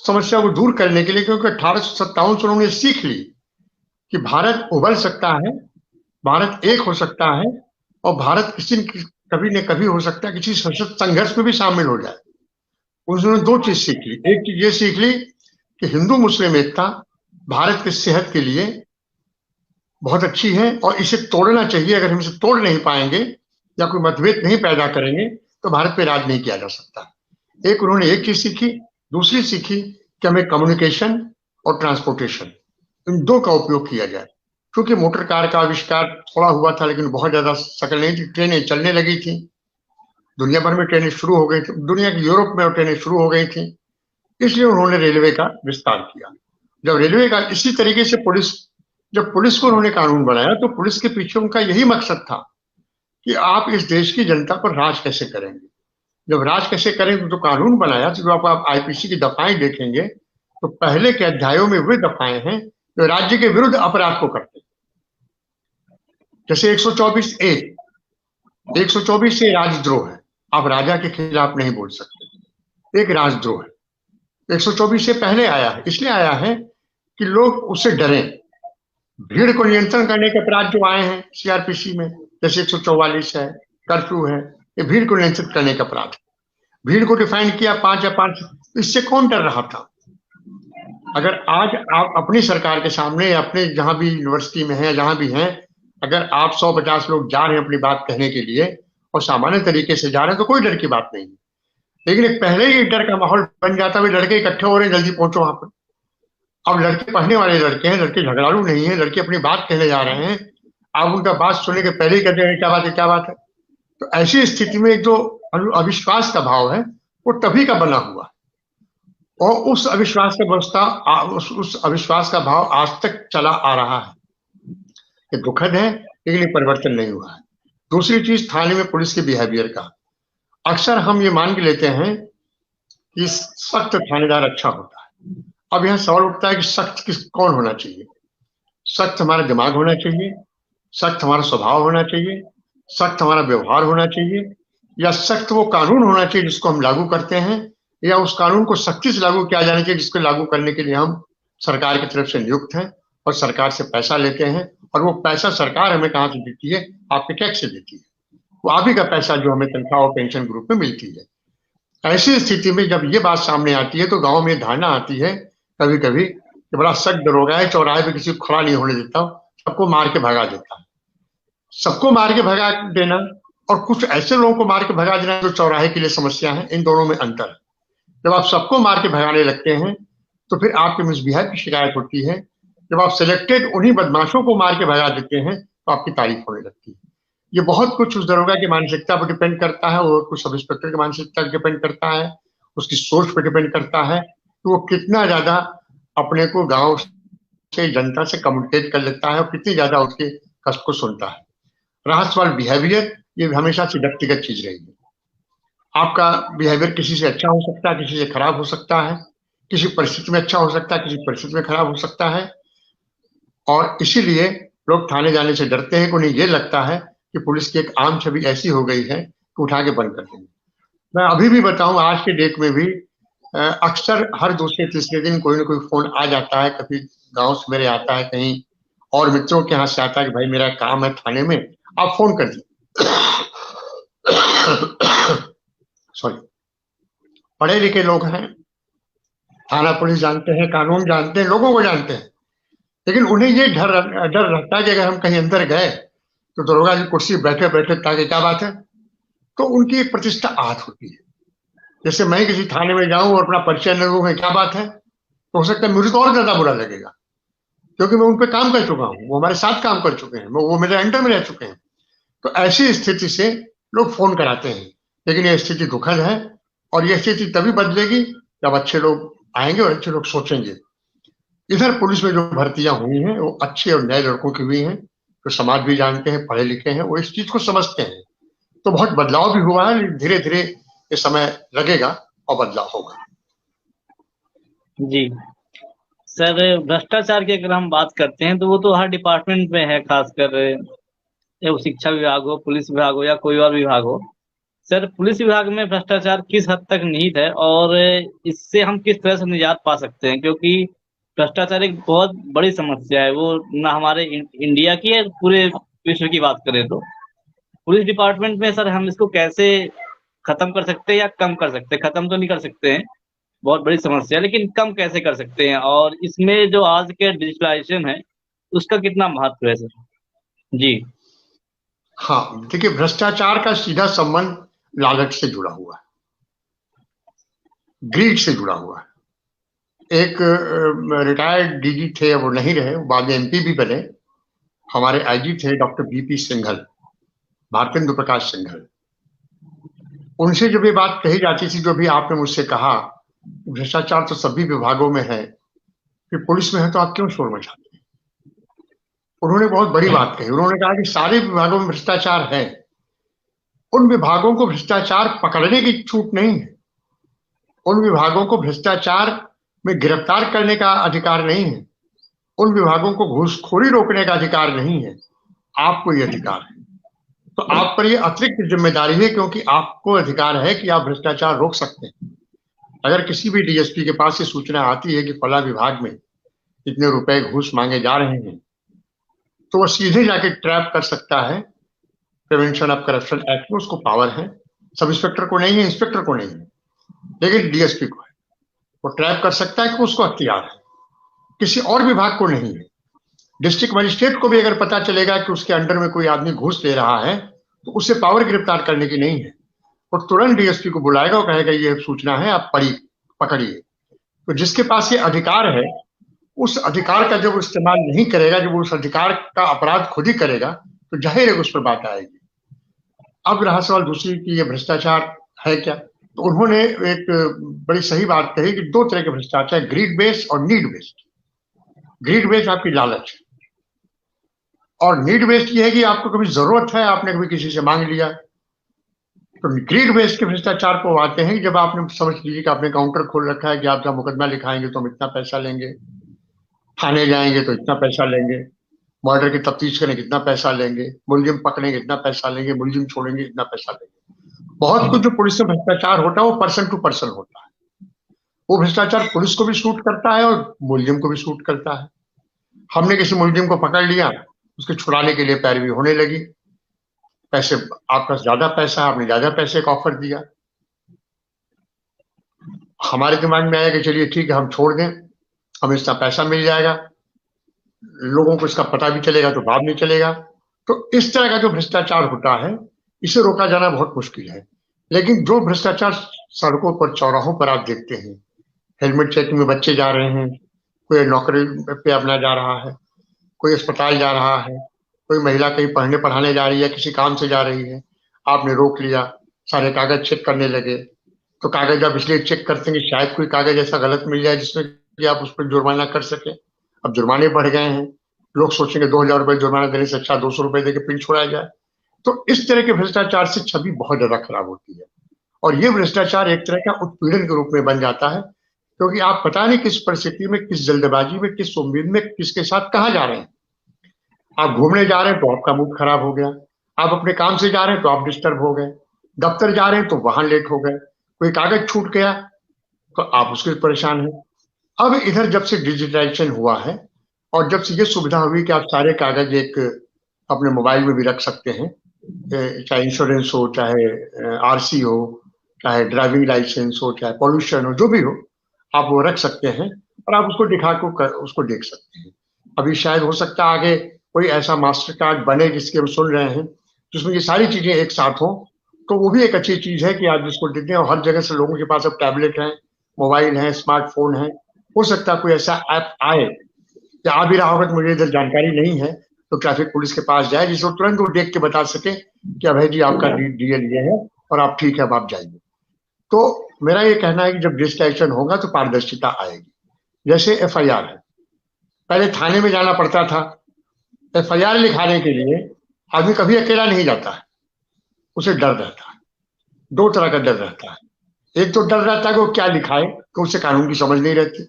समस्या को दूर करने के लिए, क्योंकि 1857 से उन्होंने सीख ली कि भारत उबल सकता है, भारत एक हो सकता है, और भारत किसी कभी न कभी हो सकता है किसी संघर्ष में भी शामिल हो जाए। उन्होंने 2 चीज सीख ली। एक चीज ये सीख ली कि हिंदू मुस्लिम एकता भारत की सेहत के लिए बहुत अच्छी है और इसे तोड़ना चाहिए। अगर हम इसे तोड़ नहीं पाएंगे या कोई मतभेद नहीं पैदा करेंगे तो भारत पे राज नहीं किया जा सकता। एक उन्होंने एक चीज सीखी। दूसरी सीखी कि हमें कम्युनिकेशन और ट्रांसपोर्टेशन, इन 2 का उपयोग किया जाए। क्योंकि मोटर कार का आविष्कार थोड़ा हुआ था, लेकिन बहुत ज्यादा शकल नहीं थी, ट्रेनें चलने लगी थी, दुनिया भर में ट्रेनें शुरू हो गई थी, दुनिया की यूरोप में ट्रेनें शुरू हो गई थी, इसलिए उन्होंने रेलवे का विस्तार किया। जब रेलवे का इसी तरीके से जब पुलिस को उन्होंने कानून बनाया तो पुलिस के पीछे उनका यही मकसद था कि आप इस देश की जनता पर राज कैसे करेंगे। जब राज कैसे करेंगे तो कानून बनाया। तो जब आप आईपीसी की दफाएं देखेंगे तो पहले के अध्यायों में वे दफाएं हैं जो राज्य के विरुद्ध अपराध को करते हैं। जैसे 124A, 124 से राजद्रोह है, आप राजा के खिलाफ नहीं बोल सकते, एक राजद्रोह है। 124 से पहले आया है, इसलिए आया है कि लोग उससे डरें। भीड़ को नियंत्रण करने के अपराध जो आए हैं सीआरपीसी में, जैसे 144 है, कर्फ्यू है, ये भीड़ को नियंत्रित करने का अपराध। भीड़ को डिफाइन किया 5 या 5, इससे कौन डर रहा था? अगर आज आप अपनी सरकार के सामने या अपने जहां भी यूनिवर्सिटी में है, जहां भी हैं, अगर आप 150 लोग जा रहे हैं अपनी बात कहने के लिए और सामान्य तरीके से जा रहे हैं तो कोई डर की बात नहीं है। लेकिन एक पहले ही डर का माहौल बन जाता है, लड़के इकट्ठे हो रहे हैं, जल्दी पहुंचो वहां पर। अब लड़के पढ़ने वाले लड़के हैं, लड़के झगड़ालू नहीं है, लड़के अपनी बात कहने जा रहे हैं, आप उनका बात सुनने के पहले ही कहते हैं क्या बात है क्या बात है। तो ऐसी स्थिति में जो अविश्वास का भाव है वो तभी का बना हुआ है, और उस अविश्वास का व्यवस्था उस अविश्वास का भाव आज तक चला आ रहा है। ये दुखद है, लेकिन ये परिवर्तन नहीं हुआ है। दूसरी चीज, थाने में पुलिस के बिहेवियर का, अक्सर हम ये मान के लेते हैं कि सख्त थानेदार अच्छा होता है। अब यहाँ सवाल उठता है कि सख्त कौन होना चाहिए? सख्त हमारा दिमाग होना चाहिए, सख्त हमारा स्वभाव होना चाहिए, सख्त हमारा व्यवहार होना चाहिए, या सख्त वो कानून होना चाहिए जिसको हम लागू करते हैं, या उस कानून को सख्ती से लागू किया जाना चाहिए जिसको लागू करने के लिए हम सरकार की तरफ से नियुक्त हैं और सरकार से पैसा लेते हैं, और वो पैसा सरकार हमें कहाँ से देती है? आपके टैक्स से देती है। वो आप ही का पैसा जो हमें तनख्वाह और पेंशन ग्रुप में मिलती है। ऐसी स्थिति में जब ये बात सामने आती है तो गांव में धारणा आती है कभी कभी कि बड़ा सख्त दरोगा है, चौराहे पे किसी को खड़ा नहीं होने देता, सबको मार के भगा देता है। सबको मार के भगा देना और कुछ ऐसे लोगों को मार के भगा देना जो चौराहे के लिए समस्या है, इन दोनों में अंतर है। जब आप सबको मार के भगाने लगते हैं तो फिर आपके मिसबिहेव की शिकायत होती है। जब आप सिलेक्टेड उन्हीं बदमाशों को मार के भगा देते हैं तो आपकी तारीफ होने लगती है। ये बहुत कुछ उस दरोगा की मानसिकता पर डिपेंड करता है, और कुछ सब इंस्पेक्टर की मानसिकता पर डिपेंड करता है, उसकी सोच पर डिपेंड करता है कि वो कितना ज्यादा अपने को गांव से, जनता से कम्युनिकेट कर लेता है और कितनी ज्यादा उसके कष्ट को सुनता है। रहा सवाल बिहेवियर, ये हमेशा से व्यक्तिगत चीज रही है। आपका बिहेवियर किसी से अच्छा हो सकता है, किसी से खराब हो सकता है, किसी परिस्थिति में अच्छा हो सकता है, किसी परिस्थिति में खराब हो सकता है, और इसीलिए लोग थाने जाने से डरते हैं कि उन्हें ये लगता है कि पुलिस की एक आम छवि ऐसी हो गई है कि उठा के बंद कर देंगे। मैं अभी भी बताऊं, आज के डेट में भी अक्सर हर दूसरे तीसरे दिन कोई ना कोई फोन आ जाता है, कभी गांव से मेरे आता है, कहीं और मित्रों के यहाँ से आता है कि भाई मेरा काम है थाने में, आप फोन कर दीजिए। सॉरी, पढ़े लिखे लोग हैं, थाना पुलिस जानते हैं, कानून जानते हैं, लोगों को जानते हैं, लेकिन उन्हें ये डर रहता है कि अगर हम कहीं अंदर गए तो दरोगा की कुर्सी बैठे बैठे ताकि क्या बात है, तो उनकी एक प्रतिष्ठा आहत होती है। जैसे मैं किसी थाने में जाऊं और अपना परिचय न दूं क्या बात है, तो हो सकता है मुझे तो और ज्यादा बुरा लगेगा, क्योंकि मैं उन पर काम कर चुका हूं, वो हमारे साथ काम कर चुके हैं, वो मेरे अंडर में रह चुके हैं। तो ऐसी स्थिति से लोग फोन कराते हैं, लेकिन यह स्थिति दुखद है, और यह स्थिति तभी बदलेगी जब अच्छे लोग आएंगे और अच्छे लोग सोचेंगे। इधर पुलिस में जो भर्तियां हुई हैं वो अच्छे और नए लड़कों की हुई हैं, जो समाज भी जानते हैं, पढ़े लिखे हैं, वो इस चीज को समझते हैं। तो बहुत बदलाव भी हुआ है, धीरे धीरे ये समय लगेगा और बदलाव होगा। जी सर, भ्रष्टाचार की अगर हम बात करते हैं तो वो तो हर डिपार्टमेंट में है, खासकर वो शिक्षा विभाग हो, पुलिस विभाग हो या कोई और विभाग हो। सर, पुलिस विभाग में भ्रष्टाचार किस हद तक निहित है और इससे हम किस तरह से निजात पा सकते हैं? क्योंकि भ्रष्टाचार एक बहुत बड़ी समस्या है, वो ना हमारे इंडिया की है, पूरे विश्व की बात करें तो। पुलिस डिपार्टमेंट में सर हम इसको कैसे खत्म कर सकते हैं या कम कर सकते हैं? खत्म तो नहीं कर सकते हैं, बहुत बड़ी समस्या है, लेकिन कम कैसे कर सकते हैं? और इसमें जो आज के डिजिटलाइजेशन है उसका कितना महत्व है सर? जी हाँ, देखिए, भ्रष्टाचार का सीधा संबंध लालच से जुड़ा हुआ है, ग्रीड से जुड़ा हुआ है। एक रिटायर्ड डीजी थे, वो नहीं रहे, वो बाद में एमपी भी बने, हमारे आईजी थे डॉक्टर बीपी सिंघल, भारतेंदु प्रकाश सिंघल। उनसे जब ये बात कही जाती थी, जो भी आपने मुझसे कहा, भ्रष्टाचार तो सभी विभागों में है, फिर पुलिस में है तो आप क्यों शोर मचाते हैं? उन्होंने बहुत बड़ी बात कही, उन्होंने कहा कि सारे विभागों में भ्रष्टाचार है, उन विभागों को भ्रष्टाचार पकड़ने की छूट नहीं है, उन विभागों को भ्रष्टाचार में गिरफ्तार करने का अधिकार नहीं है, उन विभागों को घूसखोरी रोकने का अधिकार नहीं है, आपको ये अधिकार है। तो आप पर ये अतिरिक्त जिम्मेदारी है, क्योंकि आपको अधिकार है कि आप भ्रष्टाचार रोक सकते हैं। अगर किसी भी डीएसपी के पास ये सूचना आती है कि फला विभाग में इतने रुपए घूस मांगे जा रहे हैं, तो वो सीधे जाके ट्रैप कर सकता है। प्रिवेंशन ऑफ करप्शन एक्ट में उसको पावर है, सब इंस्पेक्टर को नहीं है, इंस्पेक्टर को नहीं है, लेकिन डीएसपी को है। वो ट्रैप कर सकता है कि उसको अख्तियार है, किसी और विभाग को नहीं है। डिस्ट्रिक्ट मजिस्ट्रेट को भी अगर पता चलेगा कि उसके अंडर में कोई आदमी घूस ले रहा है, तो उससे पावर गिरफ्तार करने की नहीं है। वो तुरंत डीएसपी को बुलाएगा और कहेगा ये सूचना है, आप पकड़िए। तो जिसके पास ये अधिकार है, उस अधिकार का जब वो इस्तेमाल नहीं करेगा, जब वो उस अधिकार का अपराध खुद ही करेगा, तो जाहिर है उस पर बात आएगी। अब रहा सवाल दूसरी कि ये भ्रष्टाचार है क्या, तो उन्होंने एक बड़ी सही बात कही कि दो तरह के भ्रष्टाचार, ग्रीड बेस्ड और नीड बेस्ड। ग्रीड बेस्ड आपकी लालच है, और नीड बेस्ड ये है कि आपको कभी जरूरत है, आपने कभी किसी से मांग लिया। तो ग्रीड बेस्ड के भ्रष्टाचार को आते हैं जब आपने समझ लीजिए कि आपने काउंटर खोल रखा है कि आप जहाँ मुकदमा लिखाएंगे तो हम इतना पैसा लेंगे, थाने जाएंगे तो इतना पैसा लेंगे, मर्डर की तफ्तीश करेंगे कितना पैसा लेंगे, मुलजिम पकड़ेंगे इतना पैसा लेंगे, मुलजिम छोड़ेंगे इतना पैसा लेंगे। बहुत कुछ जो पुलिस से भ्रष्टाचार होता है वो पर्सन टू पर्सन होता है। वो भ्रष्टाचार पुलिस को भी सूट करता है और मुलजिम को भी सूट करता है। हमने किसी मुलजिम को पकड़ लिया, उसके छुड़ाने के लिए पैरवी होने लगी, पैसे, आपका ज्यादा पैसा, आपने ज्यादा पैसे का ऑफर दिया। हमारे दिमाग में आया कि चलिए ठीक है हम छोड़ दें, हमें इतना पैसा मिल जाएगा, लोगों को इसका पता भी चलेगा तो भाव नहीं चलेगा। तो इस तरह का जो भ्रष्टाचार होता है इसे रोका जाना बहुत मुश्किल है। लेकिन जो भ्रष्टाचार सड़कों पर, चौराहों पर आप देखते हैं, हेलमेट चेकिंग में बच्चे जा रहे हैं, कोई नौकरी पे अपना जा रहा है, कोई अस्पताल जा रहा है, कोई महिला कहीं पढ़ने पढ़ाने जा रही है, किसी काम से जा रही है, आपने रोक लिया, सारे कागज चेक करने लगे। तो कागज आप इसलिए चेक करते हैं कि शायद कोई कागज ऐसा गलत मिल जाए जिसमें कि आप उस पर जुर्माना कर सके। अब जुर्माने बढ़ गए हैं, लोग सोचेंगे 2,000 रुपए जुर्माना देने से अच्छा 200 रुपए देकर पिन छुड़ाया जाए। तो इस तरह के भ्रष्टाचार से छवि बहुत ज्यादा खराब होती है, और ये भ्रष्टाचार एक तरह का उत्पीड़न के रूप में बन जाता है, क्योंकि आप पता नहीं किस परिस्थिति में, किस जल्दबाजी में, किस उम्मीद में, किसके साथ कहाँ जा रहे हैं। आप घूमने जा रहे हैं तो आपका मूड खराब हो गया, आप अपने काम से जा रहे हैं तो आप डिस्टर्ब हो गए, दफ्तर जा रहे हैं तो वहां लेट हो गए, कोई कागज छूट गया तो आप उसके परेशान हैं। अब इधर जब से डिजिटलाइजेशन हुआ है और जब से ये सुविधा हुई कि आप सारे कागज एक अपने मोबाइल में भी रख सकते हैं, चाहे इंश्योरेंस हो, चाहे आरसी हो, चाहे ड्राइविंग लाइसेंस हो, चाहे पॉल्यूशन हो, जो भी हो, आप वो रख सकते हैं और आप उसको दिखा को उसको देख सकते हैं। अभी शायद हो सकता है आगे कोई ऐसा मास्टर कार्ड बने जिसके हम सुन रहे हैं, जिसमें ये सारी चीजें एक साथ हो, तो वो भी एक अच्छी चीज है कि आप जिसको देते हैं। और हर जगह से लोगों के पास अब टैबलेट है, मोबाइल है, स्मार्टफोन है, हो सकता है कोई ऐसा ऐप आए या आ भी रहा होगा तो मुझे इधर जानकारी नहीं है, तो ट्रैफिक पुलिस के पास जाए जिसको तुरंत वो देख के बता सके कि भाई जी आपका डीएल ये है और आप ठीक है, अब आप जाइए। तो मेरा ये कहना है कि जब डिजिटलाइजेशन होगा तो पारदर्शिता आएगी। जैसे एफआईआर है, पहले थाने में जाना पड़ता था, एफआईआर लिखाने के लिए आदमी कभी अकेला नहीं जाता है, उसे डर रहता है। दो तरह का डर रहता है, एक तो डर रहता है कि वो क्या लिखाए, कि उसे कानून की समझ नहीं रहती।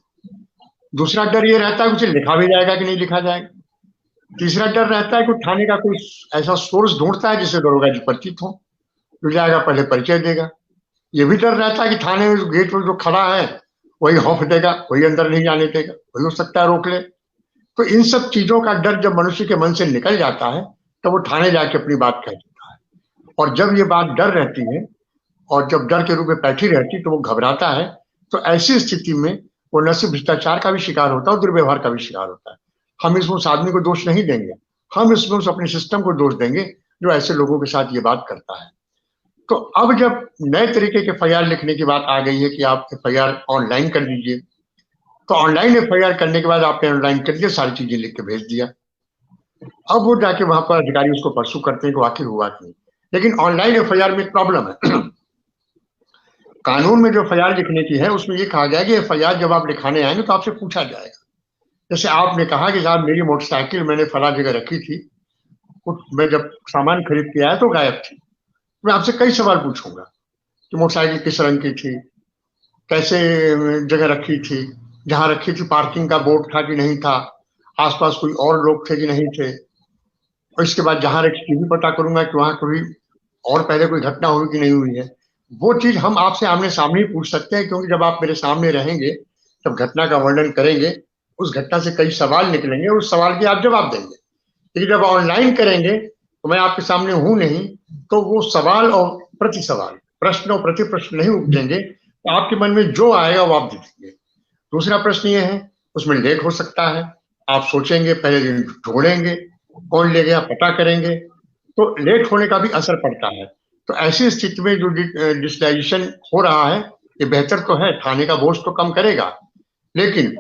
दूसरा डर ये रहता है कि उसे लिखा भी जाएगा कि नहीं लिखा जाएगा। तीसरा डर रहता है कि थाने का कोई ऐसा सोर्स ढूंढता है जिससे दरोगा जी परिचित हो, जो जाएगा पहले परिचय देगा। ये भी डर रहता है कि थाने में गेट पर जो खड़ा है वही हौफ देगा, वही अंदर नहीं जाने देगा, वही हो सकता है रोक ले। तो इन सब चीजों का डर जब मनुष्य के मन से निकल जाता है तो वो थाने जाके अपनी बात कह देता है। और जब ये बात डर रहती है और जब डर के रूप में बैठी रहती तो वो घबराता है। तो ऐसी स्थिति में वो न सिर्फ भ्रष्टाचार का भी शिकार होता है और दुर्व्यवहार का भी शिकार होता है। हम इसमें उस आदमी को दोष नहीं देंगे, हम इसमें उस अपने सिस्टम को दोष देंगे जो ऐसे लोगों के साथ ये बात करता है। तो अब जब नए तरीके के एफआईआर लिखने की बात आ गई है कि आप एफआईआर ऑनलाइन कर लीजिए, तो ऑनलाइन एफआईआर करने के बाद आपने ऑनलाइन कर दिया, सारी चीजें लिख के भेज दिया। अब वो जाके वहां पर अधिकारी उसको परसू करते हैं कि आखिर हुआ कि नहीं। लेकिन ऑनलाइन एफआईआर में एक प्रॉब्लम है। कानून में जो एफआईआर लिखने की है उसमें ये कहा गया कि एफआईआर जब आप लिखाने आएंगे तो आपसे पूछा जाएगा। जैसे आपने कहा कि साहब मेरी मोटरसाइकिल मैंने फला जगह रखी थी, मैं जब सामान खरीद के आया तो गायब थी। मैं आपसे कई सवाल पूछूंगा कि मोटरसाइकिल किस रंग की थी, कैसे जगह रखी थी, जहां रखी थी पार्किंग का बोर्ड था कि नहीं था, आसपास कोई और लोग थे कि नहीं थे, और इसके बाद जहां रखी थी भी पता करूंगा कि वहां कभी और पहले कोई घटना हुई कि नहीं हुई है। वो चीज हम आपसे आमने सामने ही पूछ सकते हैं, क्योंकि जब आप मेरे सामने रहेंगे तब घटना का वर्णन करेंगे, उस घटना से कई सवाल निकलेंगे और उस सवाल के आप जवाब देंगे। लेकिन जब ऑनलाइन करेंगे तो मैं आपके सामने हूं नहीं, तो वो सवाल और प्रति सवाल, प्रश्न और प्रति प्रश्न नहीं उपजेंगे, तो आपके मन में जो आएगा वो आप देखेंगे। दूसरा प्रश्न ये है, उसमें लेट हो सकता है, आप सोचेंगे, पहले दिन ढूंढेंगे, कौन ले गया पता करेंगे, तो लेट होने का भी असर पड़ता है। तो ऐसी स्थिति में जो डिजिटलाइजेशन हो रहा है, ये बेहतर तो है, थाने का बोझ तो कम करेगा, लेकिन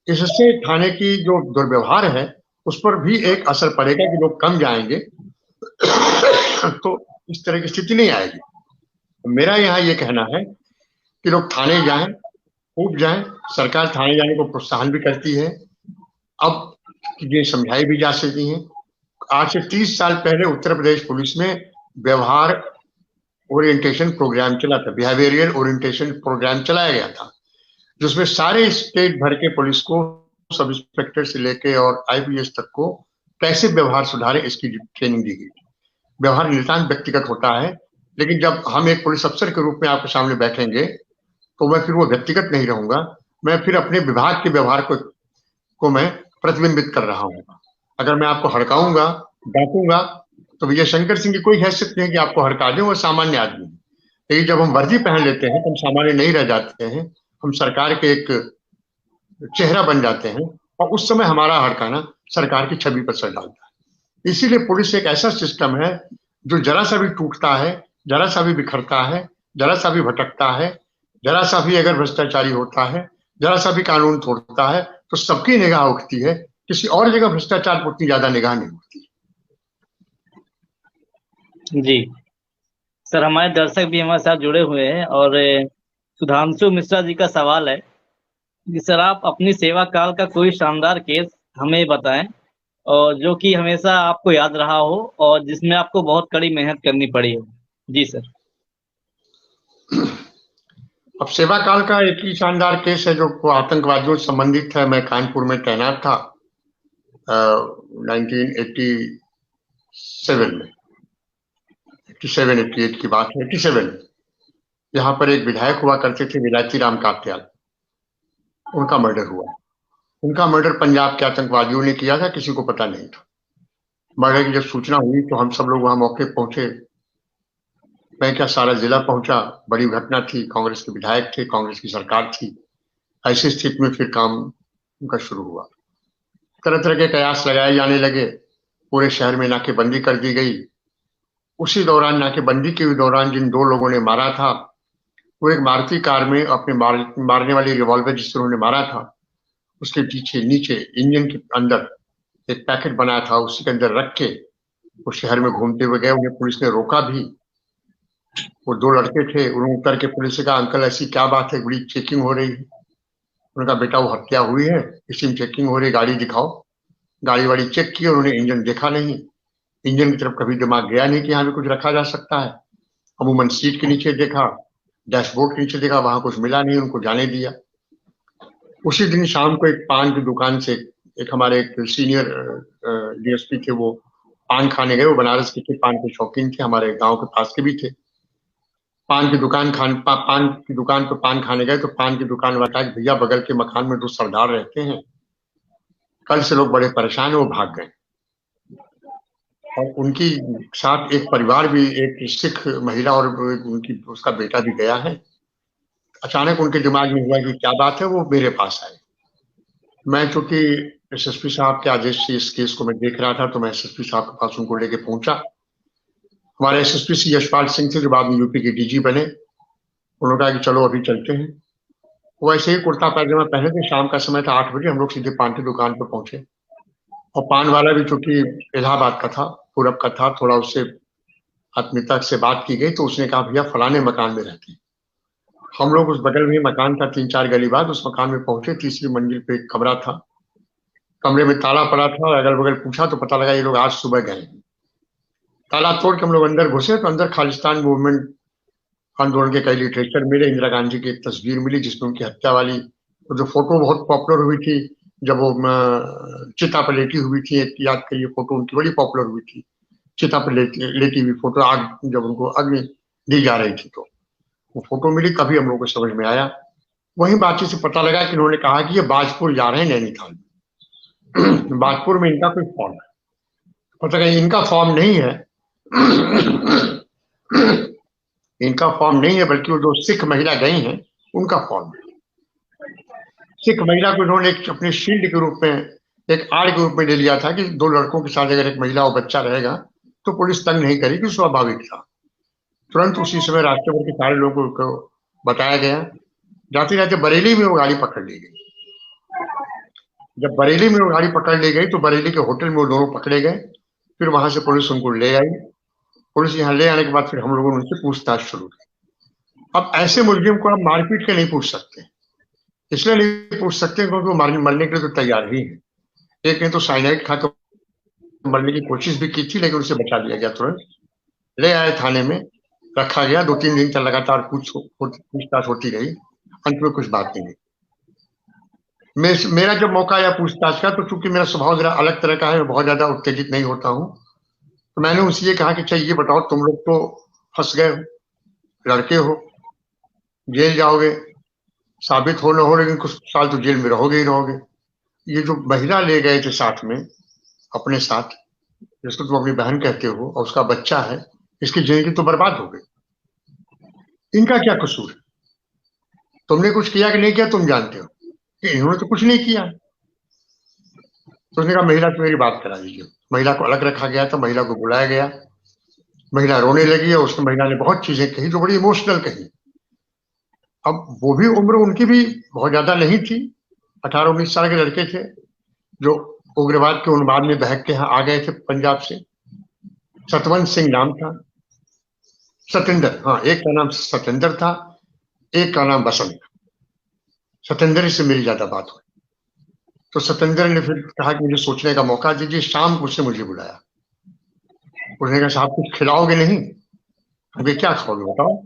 इससे थाने की जो दुर्व्यवहार है उस पर भी एक असर पड़ेगा कि लोग कम जाएंगे। तो इस तरह की स्थिति नहीं आएगी। मेरा यहाँ ये कहना है कि लोग थाने जाएं, खूब जाएं। सरकार थाने जाने को प्रोत्साहन भी करती है। अब चीजें समझाई भी जा सकती हैं। आज से 30 साल पहले उत्तर प्रदेश पुलिस में व्यवहार ओरिएंटेशन प्रोग्राम चला था, बिहेवियरल ओरिएंटेशन प्रोग्राम चलाया गया था, जिसमें सारे स्टेट भर के पुलिस को, सब इंस्पेक्टर से लेके और आईपीएस तक को कैसे व्यवहार सुधारे इसकी ट्रेनिंग दी गई। व्यवहार नितांत व्यक्तिगत होता है, लेकिन जब हम एक पुलिस अफसर के रूप में आपके सामने बैठेंगे तो मैं फिर वो व्यक्तिगत नहीं रहूंगा, मैं फिर अपने विभाग के व्यवहार को मैं प्रतिबिंबित कर रहा हूँ। अगर मैं आपको हड़काऊंगा, डांटूंगा, तो विजय शंकर सिंह की कोई हैसियत नहीं है कि आपको हड़का दें, वो सामान्य आदमी है। लेकिन जब हम वर्दी पहन लेते हैं तो हम सामान्य नहीं रह जाते हैं, हम सरकार के एक चेहरा बन जाते हैं, और उस समय हमारा हड़काना सरकार की छवि पर असर डालता है। इसीलिए पुलिस एक ऐसा सिस्टम है जो जरा सा भी टूटता है, जरा सा भी बिखरता है, जरा सा भी भटकता है, जरा सा भी अगर भ्रष्टाचारी होता है, जरा सा भी कानून तोड़ता है, तो सबकी निगाह उठती है। किसी और जगह भ्रष्टाचार पर उतनी ज्यादा निगाह नहीं उठती। जी सर, हमारे दर्शक भी हमारे साथ जुड़े हुए हैं और सुधांशु मिश्रा जी का सवाल है कि सर आप अपनी सेवा काल का कोई शानदार केस हमें बताएं और जो कि हमेशा आपको याद रहा हो और जिसमें आपको बहुत कड़ी मेहनत करनी पड़ी हो। जी सर। अब सेवा काल का एक ही शानदार केस है जो आतंकवादियों से संबंधित है। मैं कानपुर में तैनात था 1987 में, 87-88 की बात है, 87। यहाँ पर एक विधायक हुआ करते थे विलायती राम कात्याल, उनका मर्डर हुआ। उनका मर्डर पंजाब के आतंकवादियों ने किया था, किसी को पता नहीं था। मर्डर की जब सूचना हुई तो हम सब लोग वहां मौके पहुंचे। मैं क्या, सारा जिला पहुंचा। बड़ी घटना थी, कांग्रेस के विधायक थे, कांग्रेस की सरकार थी। ऐसी स्थिति में फिर काम उनका शुरू हुआ। तरह तरह के कयास लगाए जाने लगे, पूरे शहर में नाकेबंदी कर दी गई। उसी दौरान, नाकेबंदी के दौरान, जिन दो लोगों ने मारा था, वो एक मारुति कार में अपने मारने वाली रिवॉल्वर जिससे उन्होंने मारा था, उसके पीछे नीचे इंजन के अंदर एक पैकेट बनाया था, उसी के अंदर रख के वो शहर में घूमते हुए गए। उन्हें पुलिस ने रोका भी। वो दो लड़के थे, उन्होंने उतर के पुलिस से कहा, अंकल ऐसी क्या बात है, बड़ी चेकिंग हो रही है। उन्होंने कहा, बेटा वो हत्या हुई है, इसी में चेकिंग हो रही, गाड़ी दिखाओ। गाड़ी वाड़ी चेक की, उन्होंने इंजन देखा नहीं। इंजन की तरफ कभी दिमाग गया नहीं कि यहाँ भी कुछ रखा जा सकता है। अमूमन सीट के नीचे देखा, डैशबोर्ड के नीचे देखा, वहां कुछ मिला नहीं, उनको जाने दिया। उसी दिन शाम को एक पान की दुकान से एक हमारे एक सीनियर डीएसपी थे, वो पान खाने गए। वो बनारस के थे, पान के शौकीन थे, हमारे गांव के पास के भी थे। पान की दुकान पान की दुकान पर पान खाने गए तो पान की दुकान वाला कहा, भैया बगल के मकान में दो सरदार रहते हैं, कल से लोग बड़े परेशान है, वो भाग गए। और उनकी साथ एक परिवार भी, एक सिख महिला और उनकी उसका बेटा भी गया है। अचानक उनके दिमाग में हुआ कि क्या बात है, वो मेरे पास आए। मैं चूंकि एसएसपी साहब के आदेश से इस केस को मैं देख रहा था, तो मैं एसएसपी साहब के पास उनको लेके पहुंचा। हमारे एसएसपी सी यशपाल सिंह थे, जो बाद में यूपी के डीजी बने। उन्होंने कहा कि चलो अभी चलते हैं। वो ऐसे ही कुर्ता पैजामा पहने थे, शाम का समय था, 8 बजे। हम लोग सीधे पान की दुकान पर पहुंचे। और पान वाला भी चूंकि इलाहाबाद का था, पूरब का था, थोड़ा उससे आत्मीयता से बात की गई तो उसने कहा, भैया फलाने मकान में रहते हैं। हम लोग उस बगल में मकान था, 3-4 गली बाद उस मकान में पहुंचे। तीसरी मंजिल पे एक कमरा था, कमरे में ताला पड़ा था। अगल बगल पूछा तो पता लगा ये लोग आज सुबह गए हैं। ताला तोड़ के हम लोग अंदर घुसे तो अंदर खालिस्तान मूवमेंट आंदोलन के कई लिटरेचर मिले। इंदिरा गांधी की एक तस्वीर मिली जिसमें उनकी हत्या वाली जो फोटो बहुत पॉपुलर हुई थी, जब वो चिता पर लेटी हुई थी, एक याद करिए फोटो उनकी बड़ी पॉपुलर हुई थी। चिता पर लेटी हुई फोटो, आग जब उनको अग्नि दी जा रही थी तो वो फोटो मिली। तभी हम लोग को समझ में आया। वही बातचीत से पता लगा कि उन्होंने कहा कि ये बाजपुर जा रहे हैं, नैनीताल में। बाजपुर में इनका कोई फॉर्म है, पता नहीं इनका फॉर्म नहीं है। इनका फॉर्म नहीं है, बल्कि वो जो सिख महिला गई हैं उनका फॉर्म है। सिख महिला को इन्होंने अपने शील्ड के रूप में, एक आड़ के रूप में ले लिया था कि दो लड़कों के साथ अगर एक महिला और बच्चा रहेगा तो पुलिस तंग नहीं करेगी, स्वाभाविक था। तुरंत उसी समय रास्ते भर के सारे लोगों को बताया गया। जाते जाते बरेली में वो गाड़ी पकड़ ली गई। जब बरेली में वो गाड़ी पकड़ ली गई तो बरेली के होटल में वो दोनों पकड़े गए। फिर वहां से पुलिस उनको ले आई। पुलिस यहाँ ले आने के बाद फिर हम लोगों ने उनसे पूछताछ शुरू की। अब ऐसे मुलजिम को आप मारपीट के नहीं पूछ सकते, इसलिए नहीं पूछ सकते क्योंकि वो मरने के लिए तो तैयार ही है। एक ने तो साइनाइड खाकर मरने की कोशिश भी की थी, लेकिन उसे बचा लिया गया। तुरंत ले आए थाने में, रखा गया। 2-3 दिन तक लगातार पूछताछ होती रही। अंत में कुछ बात नहीं। मेरा जब मौका आया पूछताछ का, तो चूंकि मेरा स्वभाव जरा अलग तरह का है, मैं बहुत ज्यादा उत्तेजित नहीं होता हूँ, तो मैंने उनसे ये कहा कि अच्छा ये बताओ, तुम लोग तो फंस गए हो, लड़के हो, जेल जाओगे, साबित हो न हो लेकिन कुछ साल तो जेल में रहोगे ही रहोगे। ये जो महिला ले गए थे साथ में अपने साथ, जिसको तुम अपनी बहन कहते हो, और उसका बच्चा है, इसकी जिंदगी तो बर्बाद हो गई। इनका क्या कसूर है? तुमने कुछ किया कि नहीं किया तुम जानते हो, कि इन्होंने तो कुछ नहीं किया। तो उसने कहा महिला से मेरी बात करा दीजिए। महिला को अलग रखा गया था, महिला को बुलाया गया। महिला रोने लगी और उसने महिला ने बहुत चीजें कही जो बड़ी इमोशनल कही। अब वो भी उम्र उनकी भी बहुत ज्यादा नहीं थी, 18-19 साल के लड़के थे जो उग्रवाद के उन्माद में बहक के यहाँ आ गए थे पंजाब से। सतवंत सिंह नाम था, सतेंद्र, हाँ, एक का नाम सतेंद्र था, एक का नाम बसंत। सतेंद्र से मेरी ज्यादा बात हुई। तो सतेंद्र ने फिर कहा कि मुझे सोचने का मौका दीजिए। शाम को उसने मुझे बुलाया। उसने कहा साहब कुछ खिलाओगे नहीं? अभी क्या खाओगे बताओ?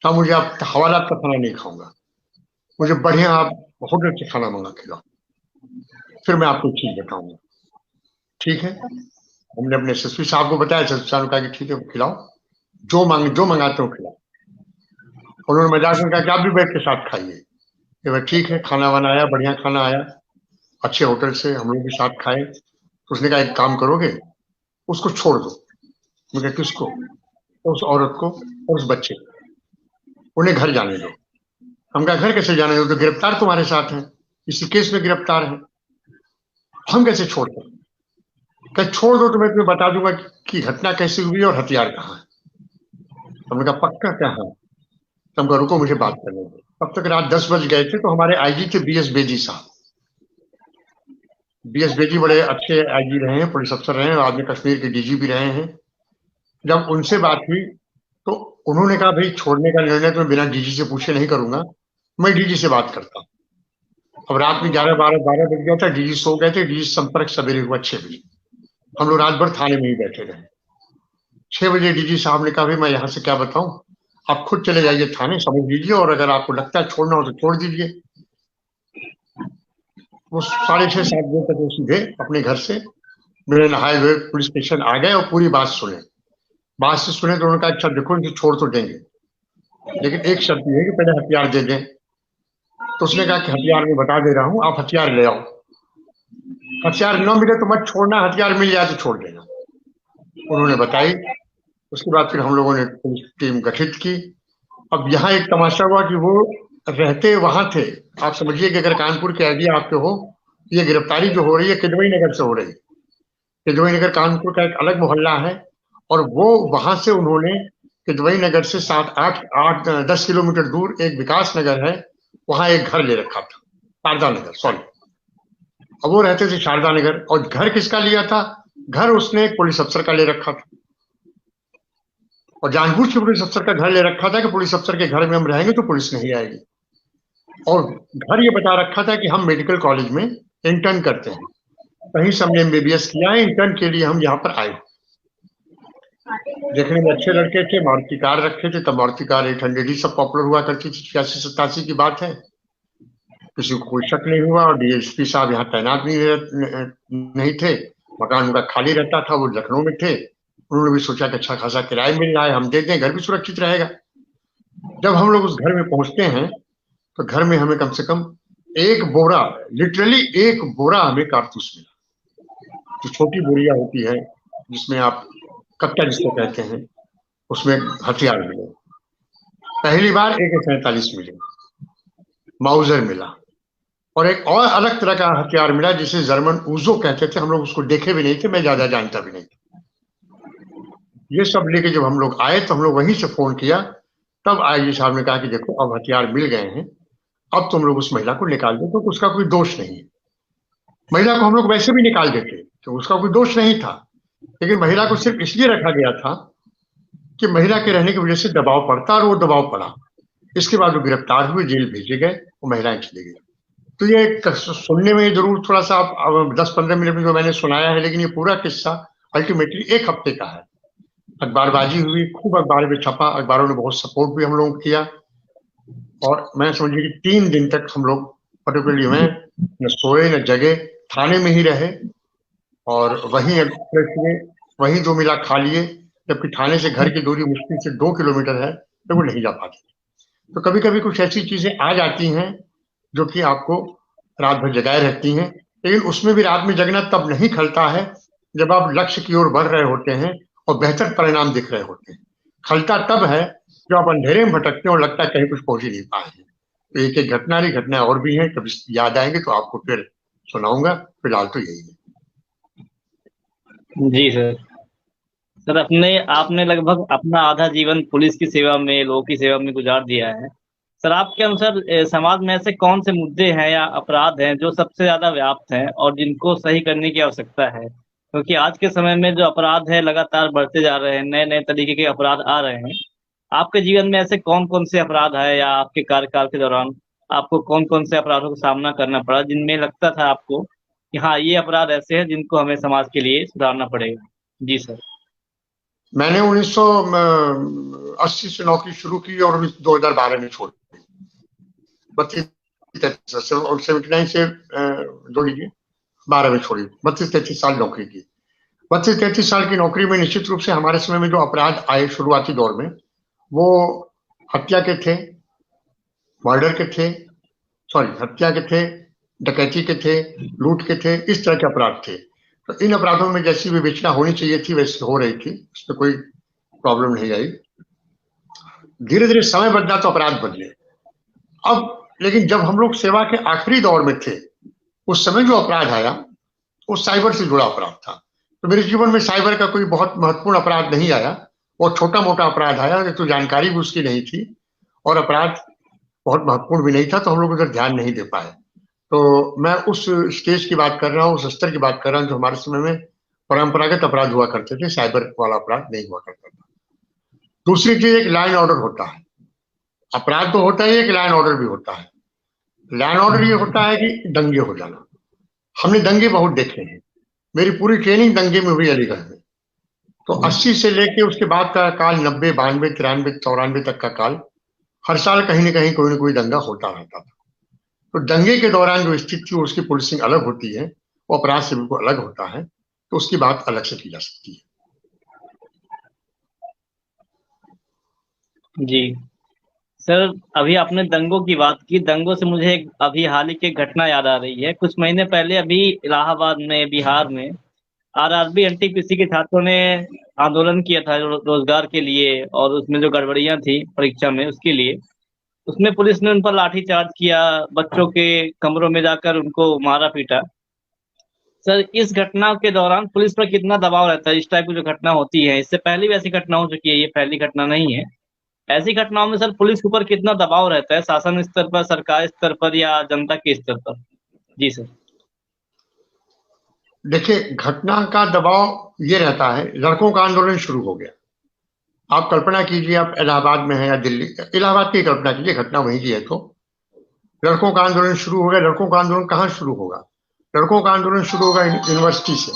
साहब मुझे आप हवालात का खाना नहीं खाऊंगा, मुझे बढ़िया आप होटल से खाना मंगा खिलाओ, फिर मैं आपको चीज बताऊंगा। ठीक है, हमने अपने एसएसपी साहब को बताया। एसएसपी साहब ने कहा कि ठीक है खिलाओ, जो मंगाते हो खिलाओ। उन्होंने मजाक में कहा कि आप भी बैठ के साथ खाइए। ठीक है, खाना वाना आया, बढ़िया खाना आया अच्छे होटल से, हम लोग भी साथ खाए। तो उसने कहा एक काम करोगे, उसको छोड़ दो। मुझे किसको? उस औरत को और उस बच्चे को, उन्हें घर जाने दो। हम कहा घर कैसे जाने दो, तो गिरफ्तार तुम्हारे साथ है, इसी केस में गिरफ्तार है, हम कैसे छोड़ सकते? कहा छोड़ दो तो मैं तुम्हें बता दूंगा कि घटना कैसे हुई और हथियार कहाँ है। हमने कहा पक्का क्या है? हम कहा रुको मुझे बात करने दो। तब तक रात 10 बज गए थे। तो हमारे आईजी थे बीएस बेदी साहब। बीएस बेदी बड़े अच्छे आईजी रहे हैं, पुलिस अफसर रहे हैं, बाद में कश्मीर के डीजी भी रहे हैं। जब उनसे बात हुई तो उन्होंने कहा भाई छोड़ने का निर्णय तो मैं बिना डीजी से पूछे नहीं करूंगा, मैं डीजी से बात करता हूँ। अब रात में 11-12 बज गया था, डीजी सो गए थे। डीजी संपर्क सवेरे हुआ 6 बजे। हम लोग रात भर थाने में ही बैठे रहे। 6 बजे डीजी साहब ने कहा भाई मैं यहाँ से क्या बताऊं, आप खुद चले जाइए थाने, समझ लीजिए, और अगर आपको लगता है छोड़ना हो तो छोड़ दीजिए। वो 6:30-7 बजे तक वो सीधे अपने घर से मेरे नहाए हुए पुलिस स्टेशन आ गए और पूरी बात सुने। बात से सुने तो उन्होंने कहा अच्छा देखो इनको छोड़ तो देंगे, लेकिन एक शर्त ये है कि पहले हथियार दे दें। तो उसने कहा कि हथियार मैं बता दे रहा हूँ, आप हथियार ले आओ। हथियार न मिले तो मत छोड़ना, हथियार मिल जाए तो छोड़ देना। उन्होंने बताई। उसके बाद फिर हम लोगों ने पुलिस टीम गठित की। अब यहाँ एक तमाशा हुआ कि वो रहते वहां थे। आप समझिए कि अगर कानपुर के आइडिया आपके हो, ये गिरफ्तारी जो हो रही है किदवई नगर से हो रही है। किदवई नगर कानपुर का एक अलग मोहल्ला है, और वो वहां से उन्होंने किदवई नगर से 7-8-10 किलोमीटर दूर एक विकास नगर है, वहां एक घर ले रखा था, शारदा नगर, सॉरी। अब वो रहते थे शारदा नगर, और घर किसका लिया था? घर उसने एक पुलिस अफसर का ले रखा था, और जानबूझ के पुलिस अफसर का घर ले रखा था कि पुलिस अफसर के घर में हम रहेंगे तो पुलिस नहीं आएगी। और घर ये बता रखा था कि हम मेडिकल कॉलेज में इंटर्न करते हैं, कहीं से हमने एमबीबीएस किया है, इंटर्न के लिए हम यहाँ पर आए। देखने में अच्छे लड़के थे, मारुति कार रखे थे, तब मारुति कार 800 ही सब पॉपुलर हुआ करती थी, 86-87 की बात है। किसी को कोई शक नहीं हुआ। और डीएसपी साहब यहाँ तैनात नहीं थे, मकान उनका खाली रहता था, वो लखनऊ में थे। उन्होंने भी सोचा कि अच्छा खासा किराया मिल रहा है, हम दे दें, घर भी सुरक्षित रहेगा। जब हम लोग उस घर में पहुंचते हैं तो घर में हमें कम से कम एक बोरा, लिटरली एक बोरा हमें कारतूस मिला। जो छोटी बोरिया होती है जिसमें आप कट्टा जिसको कहते हैं, उसमें हथियार मिले। पहली बार AK-47 मिले, माउजर मिला, और एक और अलग तरह का हथियार मिला जिसे जर्मन उजो कहते थे। हम लोग उसको देखे भी नहीं थे, मैं ज्यादा जानता भी नहीं था। ये सब लेके जब हम लोग आए तो हम लोग वहीं से फोन किया। तब आईजी साहब ने कहा कि देखो अब हथियार मिल गए हैं, अब तुम लोग उस महिला को निकाल दो, तो उसका कोई दोष नहीं है। महिला को हम लोग वैसे भी निकाल देते तो उसका कोई दोष नहीं था, लेकिन महिला को सिर्फ इसलिए रखा गया था कि महिला के रहने की वजह से दबाव पड़ता, और वो दबाव पड़ा। इसके बाद वो गिरफ्तार हुए, जेल भेजे गए, वो महिलाएं चली गई। तो ये सुनने में जरूर थोड़ा सा आप 10-15 मिनट में जो मैंने सुनाया है, लेकिन ये पूरा किस्सा अल्टीमेटली 1 हफ्ते का है। अखबारबाजी हुई, खूब अखबार में छपा, अखबारों ने बहुत सपोर्ट भी हम लोगों को किया। और मैं समझिए कि 3 दिन तक हम लोग पर्टिकुलरली मैं न सोए न जगे, थाने में ही रहे, और वहीं प्रेस में वहीं जो मिला खा लिए, जबकि थाने से घर की दूरी मुश्किल से 2 किलोमीटर है, तो वो नहीं जा पाते। तो कभी कभी कुछ ऐसी चीजें आ जाती हैं जो कि आपको रात भर जगाए रखती हैं, लेकिन उसमें भी रात में जगना तब नहीं खलता है जब आप लक्ष्य की ओर बढ़ रहे होते हैं और बेहतर परिणाम दिख रहे होते हैं। खलता तब है जब आप अंधेरे में भटकते हैं और लगता है कहीं कुछ पहुंच ही नहीं पाए हैं। तो एक एक घटना नहीं, घटना और भी है, कभी याद आएंगे तो आपको फिर सुनाऊंगा। फिलहाल तो यही है। जी सर। सर अपने आपने लगभग अपना आधा जीवन पुलिस की सेवा में, लोगों की सेवा में गुजार दिया है। सर आपके अनुसार समाज में ऐसे कौन से मुद्दे हैं या अपराध हैं जो सबसे ज्यादा व्याप्त हैं और जिनको सही करने की आवश्यकता है? क्योंकि आज के समय में जो अपराध है लगातार बढ़ते जा रहे हैं, नए नए तरीके के अपराध आ रहे हैं। आपके जीवन में ऐसे कौन कौन से अपराध है, या आपके कार्यकाल के दौरान आपको कौन कौन से अपराधों का सामना करना पड़ा जिनमें लगता था आपको कि हाँ ये अपराध ऐसे हैं जिनको हमें समाज के लिए सुधारना पड़ेगा? जी सर। मैंने 1980 से नौकरी शुरू की और 2012 में छोड़ दी। 32 और 79 से जोड़ लीजिए, 12 में छोड़ी। 32-33 साल नौकरी की। 32-33 साल की नौकरी में निश्चित रूप से हमारे समय में जो अपराध आए शुरुआती दौर में, वो हत्या के थे, मर्डर के थे, सॉरी हत्या के थे, डकैती के थे, लूट के थे, इस तरह के अपराध थे। तो इन अपराधों में जैसी विवेचना होनी चाहिए थी वैसी हो रही थी, उसमें कोई प्रॉब्लम नहीं आई। धीरे धीरे समय बदला तो अपराध बदले। अब लेकिन जब हम लोग सेवा के आखिरी दौर में थे, उस समय जो अपराध आया वो साइबर से जुड़ा अपराध था। तो मेरे जीवन में साइबर का कोई बहुत महत्वपूर्ण अपराध नहीं आया, वो छोटा मोटा अपराध आया, तो जानकारी भी उसकी नहीं थी और अपराध बहुत महत्वपूर्ण भी नहीं था, तो हम लोग उधर ध्यान नहीं दे पाए। तो मैं उस स्टेज की बात कर रहा हूँ, उस स्तर की बात कर रहा हूँ जो हमारे समय में परंपरागत अपराध हुआ करते थे, साइबर वाला अपराध नहीं हुआ करता था। दूसरी चीज, एक लॉ एंड ऑर्डर होता है। अपराध तो होता है, एक लॉ एंड ऑर्डर भी होता है। लॉ एंड ऑर्डर ये होता है कि दंगे हो जाना। हमने दंगे बहुत देखे हैं, मेरी पूरी ट्रेनिंग दंगे में हुई अलीगढ़ में। तो 80 से लेके उसके बाद का काल, 90, 92, 93, 94 तक का काल, हर साल कहीं ना कोई दंगा होता रहता था। तो दंगे के दौरान जो स्थिति थी उसकी पुलिसिंग अलग होती है, वो अपराध से बिल्कुल अलग होता है, तो उसकी बात अलग से की जा सकती है। जी सर, अभी आपने दंगों की बात की, दंगों से मुझे एक अभी हाल ही की एक घटना याद आ रही है। कुछ महीने पहले अभी इलाहाबाद में, बिहार में आरआरबी एनटीपीसी के छात्रों ने आंदोलन किया था रोजगार के लिए, और उसमें जो गड़बड़ियां थी परीक्षा में उसके लिए, उसमें पुलिस ने उन पर लाठीचार्ज किया, बच्चों के कमरों में जाकर उनको मारा पीटा। सर इस घटना के दौरान पुलिस पर कितना दबाव रहता है? इस टाइप की जो घटना होती है, इससे पहले भी ऐसी घटना हो चुकी है, ये पहली घटना नहीं है। ऐसी घटनाओं में सर पुलिस के ऊपर कितना दबाव रहता है, शासन स्तर पर, सरकार स्तर पर, या जनता के स्तर पर? जी सर। देखिए, घटना का दबाव ये रहता है, लड़कों का आंदोलन शुरू हो गया। आप कल्पना कीजिए, आप इलाहाबाद में हैं या दिल्ली, इलाहाबाद की कल्पना कीजिए, घटना वहीं की है। तो लड़कों का आंदोलन शुरू हो गया। लड़कों का आंदोलन कहाँ शुरू होगा? लड़कों का आंदोलन शुरू होगा यूनिवर्सिटी से।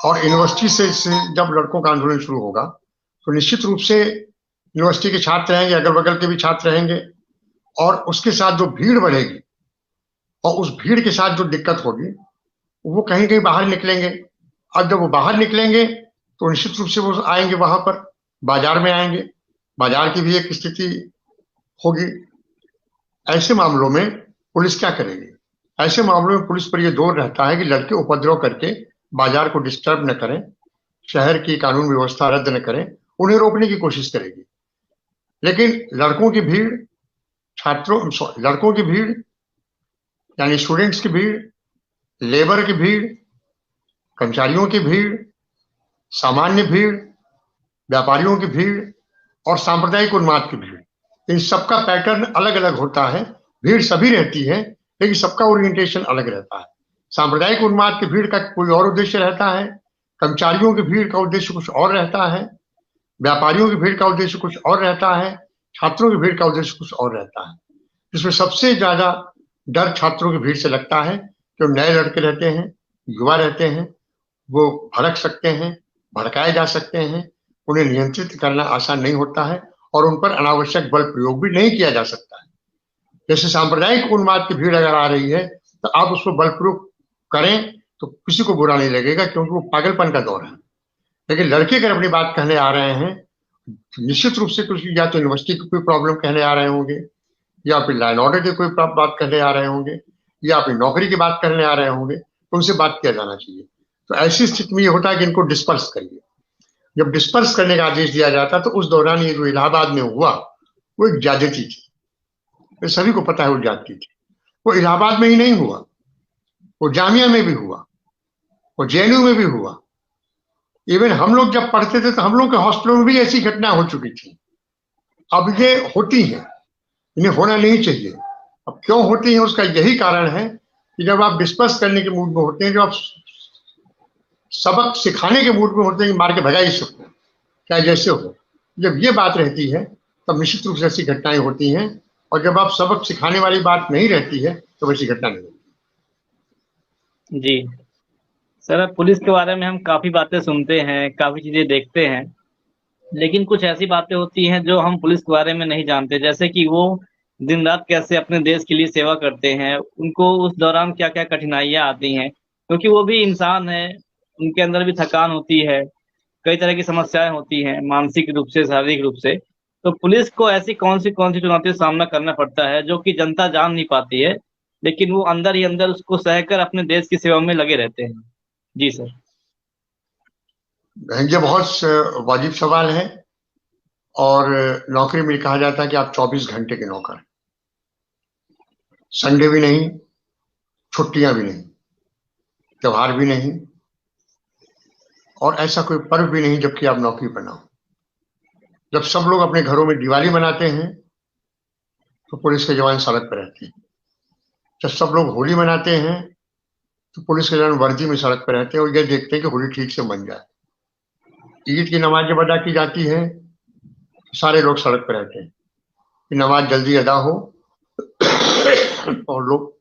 और यूनिवर्सिटी से जब लड़कों का आंदोलन शुरू होगा तो निश्चित रूप से यूनिवर्सिटी के छात्र रहेंगे, अगल बगल के भी छात्र रहेंगे, और उसके साथ जो भीड़ बढ़ेगी और उस भीड़ के साथ जो दिक्कत होगी, वो कहीं कहीं बाहर निकलेंगे। अब जब वो बाहर निकलेंगे तो निश्चित रूप से वो आएंगे वहां पर, बाजार में आएंगे, बाजार की भी एक स्थिति होगी। ऐसे मामलों में पुलिस क्या करेगी? ऐसे मामलों में पुलिस पर यह जोर रहता है कि लड़के उपद्रव करके बाजार को डिस्टर्ब न करें, शहर की कानून व्यवस्था रद्द न करें, उन्हें रोकने की कोशिश करेगी। लेकिन लड़कों की भीड़, लड़कों की भीड़ यानी स्टूडेंट्स की भीड़, लेबर की भीड़, कर्मचारियों की भीड़, सामान्य भीड़, व्यापारियों की भीड़ और सांप्रदायिक उन्माद की भीड़, इन सबका पैटर्न अलग अलग होता है। भीड़ सभी रहती है, लेकिन सबका ओरिएंटेशन अलग रहता है। सांप्रदायिक उन्माद की भीड़ का कोई और उद्देश्य रहता है, कर्मचारियों की भीड़ का उद्देश्य कुछ और रहता है, व्यापारियों की भीड़ का उद्देश्य कुछ और रहता है, छात्रों की भीड़ का उद्देश्य कुछ और रहता है। इसमें सबसे ज्यादा डर छात्रों की भीड़ से लगता है, जो नए लड़के रहते हैं, युवा रहते हैं, वो भड़क सकते हैं, भड़काए जा सकते हैं, उन्हें नियंत्रित करना आसान नहीं होता है और उन पर अनावश्यक बल प्रयोग भी नहीं किया जा सकता है। जैसे सांप्रदायिक उन्माद की भीड़ अगर आ रही है तो आप उस पर बल प्रयोग करें तो किसी को बुरा नहीं लगेगा, क्योंकि वो पागलपन का दौर है। लेकिन लड़के अगर अपनी बात कहने आ रहे हैं, निश्चित रूप से कुछ या तो यूनिवर्सिटी की कोई प्रॉब्लम कहने आ रहे होंगे, या फिर लॉ एंड ऑर्डर की कोई बात करने आ रहे होंगे, या फिर नौकरी की बात करने आ रहे होंगे, तो उनसे बात किया जाना चाहिए। तो ऐसी स्थिति में ये होता है कि इनको डिस्पर्स करिए। जब डिस्पर्स करने का आदेश दिया जाता तो उस दौरान ये जो इलाहाबाद में हुआ वो एक ज्यादती थी, ये सभी को पता है वो ज्यादती थी। वो इलाहाबाद में ही नहीं हुआ, वो जामिया में भी हुआ, वो जेएनयू में भी हुआ। इवन हम लोग जब पढ़ते थे तो हम लोग के हॉस्पिटलों में भी ऐसी घटना हो चुकी थी। अब ये होती है, इन्हें होना नहीं चाहिए। अब क्यों होती है उसका यही कारण है कि जब आप डिस्कस करने के मूड में होते हैं, जब आप सबक सिखाने के मूड में होते हैं कि मार के भगाइए सबको, चाहे जैसे हो, जब ये बात रहती है तब निश्चित रूप से ऐसी घटनाएं होती हैं। और जब आप सबक सिखाने वाली बात नहीं रहती है तो वैसी घटना नहीं होती। जी सर, अब पुलिस के बारे में हम काफी बातें सुनते हैं, काफी चीजें देखते हैं, लेकिन कुछ ऐसी बातें होती हैं जो हम पुलिस के बारे में नहीं जानते, जैसे कि वो दिन रात कैसे अपने देश के लिए सेवा करते हैं, उनको उस दौरान क्या क्या कठिनाइयां आती हैं, क्योंकि वो भी इंसान है, उनके अंदर भी थकान होती है, कई तरह की समस्याएं होती हैं, मानसिक रूप से, शारीरिक रूप से। तो पुलिस को ऐसी कौन सी चुनौतियों का सामना करना पड़ता है जो कि जनता जान नहीं पाती है, लेकिन वो अंदर ही अंदर उसको सहकर अपने देश की सेवा में लगे रहते हैं। जी सर। ये बहुत वाजिब सवाल है। और नौकरी में कहा जाता है कि आप 24 घंटे के नौकर हैं, संडे भी नहीं, छुट्टियां भी नहीं, त्योहार भी नहीं, और ऐसा कोई पर्व भी नहीं जबकि आप नौकरी पर ना हो। जब सब लोग अपने घरों में दिवाली मनाते हैं तो पुलिस के जवान सड़क पर रहते हैं। जब सब लोग होली मनाते हैं तो पुलिस के जवान वर्दी में सड़क पर रहते हैं और ये देखते हैं कि होली ठीक से बन जाए। ईद की नमाज जब अदा की जाती है तो सारे लोग सड़क पर रहते हैं कि नमाज जल्दी अदा हो और लोग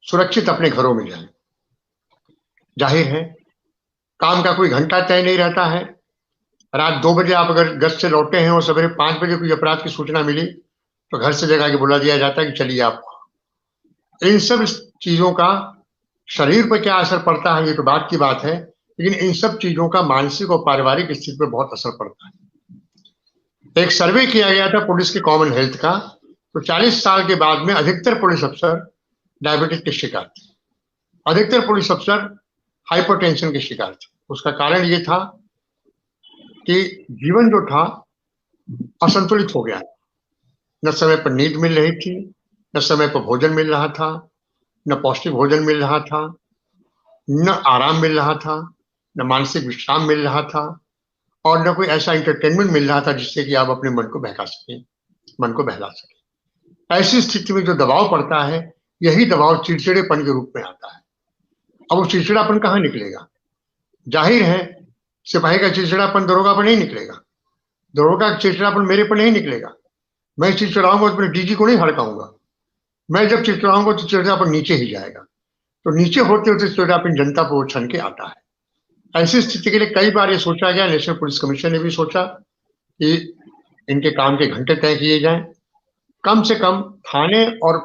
सुरक्षित अपने घरों में जाएं। जाहिर है काम का कोई घंटा तय नहीं रहता है। रात 2 बजे आप अगर गश्त से लौटे हैं और सवेरे 5 बजे कोई अपराध की सूचना मिली तो घर से जगा के बुला दिया जाता है कि चलिए आप। इन सब चीजों का शरीर पर क्या असर पड़ता है ये तो बात की बात है, लेकिन इन सब चीजों का मानसिक और पारिवारिक स्थिति पर बहुत असर पड़ता है। एक सर्वे किया गया था पुलिस के कॉमन हेल्थ का, तो 40 साल के बाद में अधिकतर पुलिस अफसर डायबिटीज के शिकार थे, अधिकतर पुलिस अफसर हाइपरटेंशन के शिकार थे। उसका कारण ये था कि जीवन जो था असंतुलित हो गया, न समय पर नींद मिल रही थी, न समय पर भोजन मिल रहा था, न पौष्टिक भोजन मिल रहा था, न आराम मिल रहा था, न मानसिक विश्राम मिल रहा था, और न कोई ऐसा एंटरटेनमेंट मिल रहा था जिससे कि आप अपने मन को बहका सकें, मन को बहला सकें। ऐसी स्थिति में जो दबाव पड़ता है, यही दबाव चिड़चिड़ेपन के रूप में आता है। अब वो चिड़चिड़ापन कहाँ निकलेगा? जाहिर है सिपाही का चिड़चिड़ापन दरोगा पर नहीं निकलेगा, दरोगा का चिड़चिड़ापन मेरे पर नहीं निकलेगा। मैं चिड़चिड़ाऊंगा तो अपने डीजी को नहीं हड़काऊंगा। मैं जब चिड़चिड़ाऊंगा तो चिड़चिड़ापन नीचे ही जाएगा, तो नीचे होते होते चिड़चिड़ापन जनता पर छन के आता है। ऐसी स्थिति के लिए कई बार ये सोचा गया, नेशनल पुलिस कमीशन ने भी सोचा कि इनके काम के घंटे तय किए जाएं, कम से कम थाने और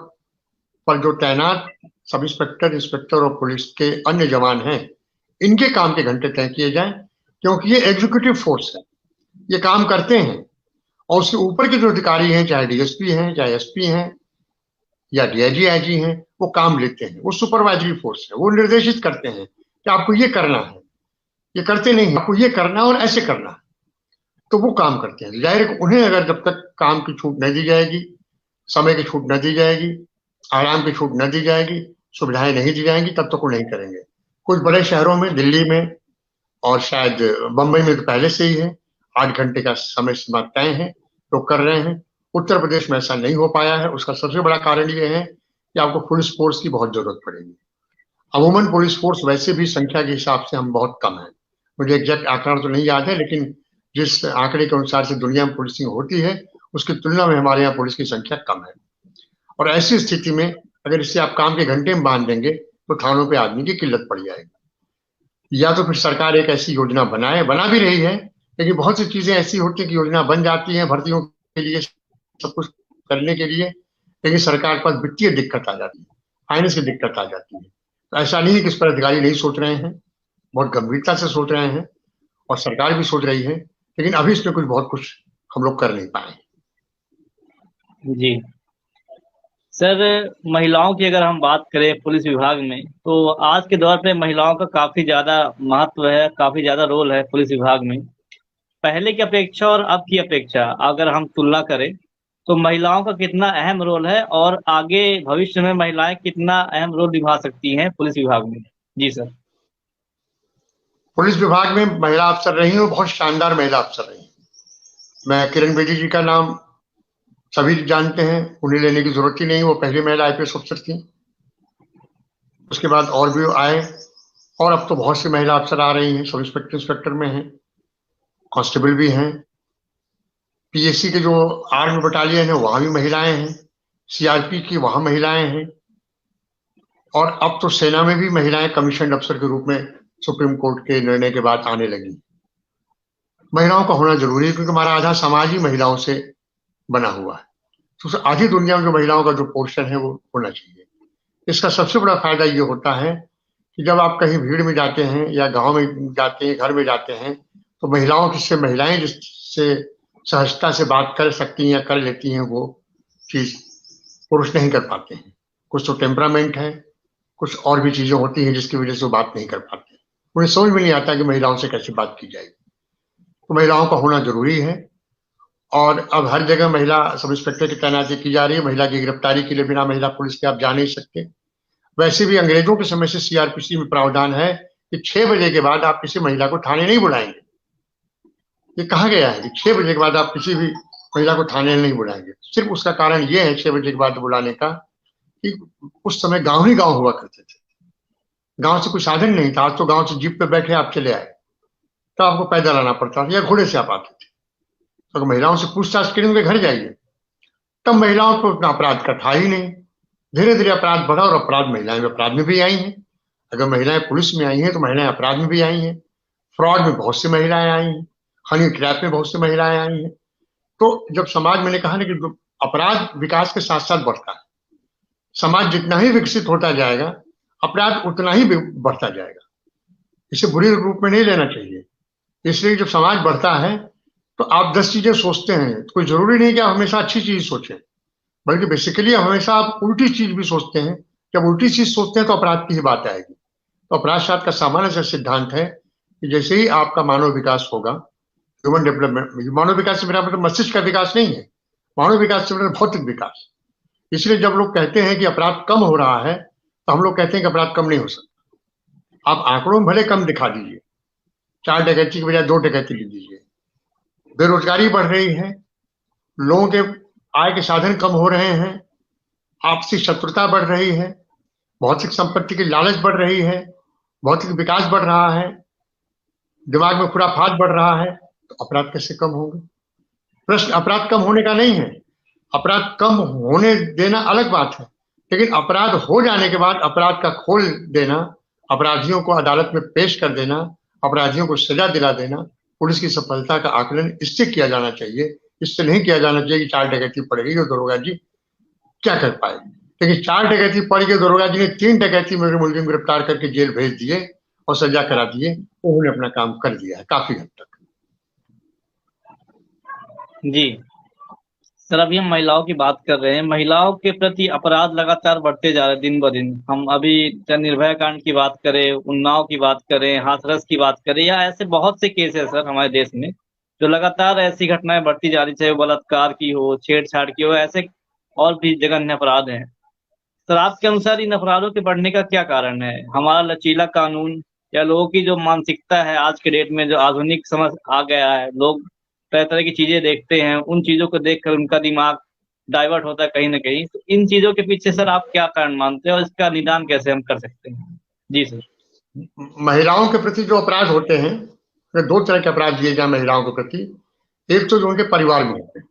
पर जो तैनात सब इंस्पेक्टर, इंस्पेक्टर और पुलिस के अन्य जवान हैं, इनके काम के घंटे तय किए जाएं, क्योंकि ये एग्जीक्यूटिव फोर्स है, ये काम करते हैं। और उसके ऊपर के जो अधिकारी हैं, चाहे डीएसपी हैं, चाहे एसपी हैं या डीआईजी आईजी हैं, वो काम लेते हैं, वो सुपरवाइजरी फोर्स है, वो निर्देशित करते हैं कि आपको ये करना है, ये करते नहीं, आपको ये करना है और ऐसे करना है, तो वो काम करते हैं। जाहिर है उन्हें अगर जब तक काम की छूट न दी जाएगी, समय की छूट न दी जाएगी, आराम की छूट न दी जाएगी, सुविधाएं नहीं दी जाएंगी, तब तक वो नहीं करेंगे। कुछ बड़े शहरों में, दिल्ली में और शायद बम्बई में तो पहले से ही है, 8 घंटे का समय सीमा तय है, तो कर रहे हैं। उत्तर प्रदेश में ऐसा नहीं हो पाया है। उसका सबसे बड़ा कारण ये है कि आपको पुलिस फोर्स की बहुत जरूरत पड़ेगी। अमूमन पुलिस फोर्स वैसे भी संख्या के हिसाब से हम बहुत कम है। मुझे एग्जैक्ट आंकड़ा तो नहीं याद है, लेकिन जिस आंकड़े के अनुसार से दुनिया में पुलिसिंग होती है, उसकी तुलना में हमारे यहाँ पुलिस की संख्या कम है। और ऐसी स्थिति में अगर इसे आप काम के घंटे में बांध देंगे तो थानों पे आदमी की किल्लत पड़ जाएगी। या तो फिर सरकार एक ऐसी योजना बनाए, बना भी रही है, लेकिन बहुत सी चीजें ऐसी होती है कि योजना बन जाती है भर्तियों के लिए, सब कुछ करने के लिए, लेकिन सरकार पर वित्तीय दिक्कत आ जाती है, फाइनेंस की दिक्कत आ जाती है। तो ऐसा नहीं है कि इस पर अधिकारी नहीं सोच रहे हैं, बहुत गंभीरता से सोच रहे हैं और सरकार भी सोच रही है, लेकिन अभी इसमें बहुत कुछ हम लोग कर नहीं पाए। जी सर, महिलाओं की अगर हम बात करें पुलिस विभाग में, तो आज के दौर पे महिलाओं का काफी ज्यादा महत्व है, काफी ज्यादा रोल है पुलिस विभाग में। पहले की अपेक्षा और अब की अपेक्षा अगर हम तुलना करें, तो महिलाओं का कितना अहम रोल है और आगे भविष्य में महिलाएं कितना अहम रोल निभा सकती हैं पुलिस विभाग में। जी सर। पुलिस विभाग में महिला अफसर रही और बहुत शानदार महिला अफसर रही। मैं किरण बेदी जी का नाम सभी जानते हैं, उन्हें लेने की जरूरत ही नहीं, वो पहली महिला आईपीएस अफसर थी। उसके बाद और भी आए, और अब तो बहुत सी महिला अफसर आ रही हैं, सब इंस्पेक्टर इंस्पेक्टर में हैं, कांस्टेबल भी हैं। पीएससी के जो आर्मी बटालियन है वहां भी महिलाएं हैं, सीआरपी की वहां महिलाएं हैं, और अब तो सेना में भी महिलाएं कमीशन अफसर के रूप में सुप्रीम कोर्ट के निर्णय के बाद आने लगी। महिलाओं का होना जरूरी है, क्योंकि हमारा आधा समाज ही महिलाओं से बना हुआ है। तो आधी दुनिया में जो महिलाओं का जो पोर्शन है वो होना चाहिए। इसका सबसे बड़ा फायदा ये होता है कि जब आप कहीं भीड़ में जाते हैं या गांव में जाते हैं, घर में जाते हैं, तो महिलाओं की से महिलाएं जिससे सहजता से बात कर सकती हैं या कर लेती हैं, वो चीज पुरुष नहीं कर पाते हैं। कुछ तो टेम्परामेंट है, कुछ और भी चीजें होती हैं जिसकी वजह से वो बात नहीं कर पाते। उन्हें समझ में नहीं आता कि महिलाओं से कैसे बात की जाएगी। तो महिलाओं का होना जरूरी है। और अब हर जगह महिला सब इंस्पेक्टर की तैनाती की जा रही है। महिला की गिरफ्तारी के लिए बिना महिला पुलिस के आप जा नहीं सकते। वैसे भी अंग्रेजों के समय से सीआरपीसी में प्रावधान है कि 6 बजे के बाद आप किसी महिला को थाने नहीं बुलाएंगे। ये कहा गया है कि 6 बजे के बाद आप किसी भी महिला को थाने नहीं बुलाएंगे। सिर्फ उसका कारण ये है 6 बजे के बाद बुलाने का कि उस समय गांव ही गांव हुआ करते थे, गांव से कोई साधन नहीं था। आज तो गांव से जीप पे बैठे आप चले आए, तो आपको पैदल आना पड़ता था या घोड़े से आप आते थे। तो अगर महिलाओं से पूछताछ करें उनके घर जाइए, तब महिलाओं को उतना अपराध का था ही नहीं। धीरे धीरे अपराध बढ़ा और अपराध महिलाएं अपराध में भी आई हैं। अगर महिलाएं पुलिस में आई हैं तो महिलाएं अपराध में भी आई हैं। फ्रॉड में बहुत सी महिलाएं आई हैं, हनी ट्रैप में बहुत सी महिलाएं आई हैं। तो जब समाज, मैंने कहा ना कि अपराध विकास के साथ साथ बढ़ता है, समाज जितना ही विकसित होता जाएगा अपराध उतना ही बढ़ता जाएगा। इसे बुरे रूप में नहीं लेना चाहिए। इसलिए जब समाज बढ़ता है तो आप 10 चीजें सोचते हैं, तो कोई जरूरी नहीं कि आप हमेशा अच्छी चीज सोचें, बल्कि बेसिकली हमेशा आप उल्टी चीज भी सोचते हैं। जब उल्टी चीज सोचते हैं तो अपराध की ही बात आएगी। तो अपराध शास्त्र का सामान्य सा सिद्धांत है कि जैसे ही आपका मानव विकास होगा, ह्यूमन डेवलपमेंट, मानव विकास से मेरा मतलब मस्तिष्क का विकास नहीं है, मानव विकास से मतलब भौतिक विकास। इसलिए जब लोग कहते हैं कि अपराध कम हो रहा है, तो हम लोग कहते हैं कि अपराध कम नहीं हो सकता। आप आंकड़ों में भले कम दिखा दीजिए, 4 डकैती की बजाय 2 डकैती लिख दीजिए। बेरोजगारी बढ़ रही है, लोगों के आय के साधन कम हो रहे हैं, आपसी शत्रुता बढ़ रही है, भौतिक संपत्ति की लालच बढ़ रही है, भौतिक विकास बढ़ रहा है, दिमाग में खुराफात बढ़ रहा है, तो अपराध कैसे कम होंगे? प्रश्न अपराध कम होने का नहीं है। अपराध कम होने देना अलग बात है, लेकिन अपराध हो जाने के बाद अपराध का खोल देना, अपराधियों को अदालत में पेश कर देना, अपराधियों को सजा दिला देना, पुलिस की सफलता का आकलन इससे किया जाना चाहिए। इससे नहीं किया जाना चाहिए कि 4 डकैती पड़ गई और दरोगा जी क्या कर पाए। लेकिन 4 डकैती पड़ गई, दरोगा जी ने 3 डकैती में मुलजिम गिरफ्तार करके जेल भेज दिए और सजा करा दिए, उन्होंने अपना काम कर दिया है काफी हद तक। जी सर, अभी हम महिलाओं की बात कर रहे हैं। महिलाओं के प्रति अपराध लगातार बढ़ते जा रहे हैं दिन ब दिन। हम अभी निर्भया कांड की बात करें, उन्नाव की बात करें, हाथरस की बात करें, या ऐसे बहुत से केस है सर हमारे देश में, जो लगातार ऐसी घटनाएं बढ़ती जा रही, चाहे वो बलात्कार की हो, छेड़छाड़ की हो, ऐसे और भी जघन्य अपराध हैं। सर आपके अनुसार इन अपराधों के बढ़ने का क्या कारण है? हमारा लचीला कानून, या लोगों की जो मानसिकता है आज के डेट में, जो आधुनिक समझ आ गया है, लोग तरह तरह की चीजें देखते हैं, उन चीजों को देखकर उनका दिमाग डाइवर्ट होता है कहीं ना कहीं। तो इन चीजों के पीछे सर आप क्या कारण मानते हैं और इसका निदान कैसे हम कर सकते हैं? जी सर। महिलाओं के प्रति जो अपराध होते हैं, दो तरह के अपराध किए जाए महिलाओं के प्रति। एक तो जो उनके परिवार में होते हैं,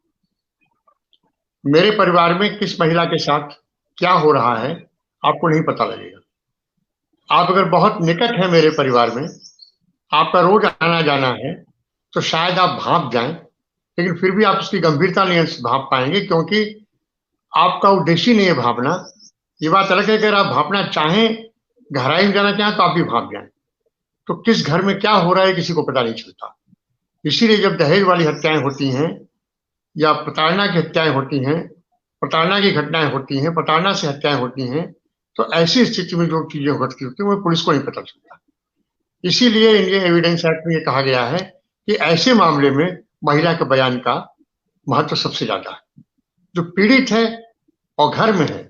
मेरे परिवार में किस महिला के साथ क्या हो रहा है आपको नहीं पता लगेगा। आप अगर बहुत निकट है मेरे परिवार में, आपका रोज आना जाना है, तो शायद आप भाप जाएं, लेकिन फिर भी आप उसकी गंभीरता नहीं भाप पाएंगे, क्योंकि आपका उद्देश्य ही नहीं है भापना। ये बात अलग है कि अगर आप भापना चाहें, गहराई में जाना चाहें, तो आप भी भाप जाएं। तो किस घर में क्या हो रहा है किसी को पता नहीं चलता। इसीलिए जब दहेज वाली हत्याएं होती हैं या प्रताड़ना की हत्याएं होती हैं, प्रताड़ना की घटनाएं होती हैं, प्रताड़ना से हत्याएं होती हैं, तो ऐसी स्थिति में जो चीजें घटती होती हैं वो पुलिस को नहीं पता चलता। इसीलिए इंडियन एविडेंस एक्ट में ये कहा गया है कि ऐसे मामले में महिला के बयान का महत्व सबसे ज्यादा है। जो पीड़ित है और घर में है,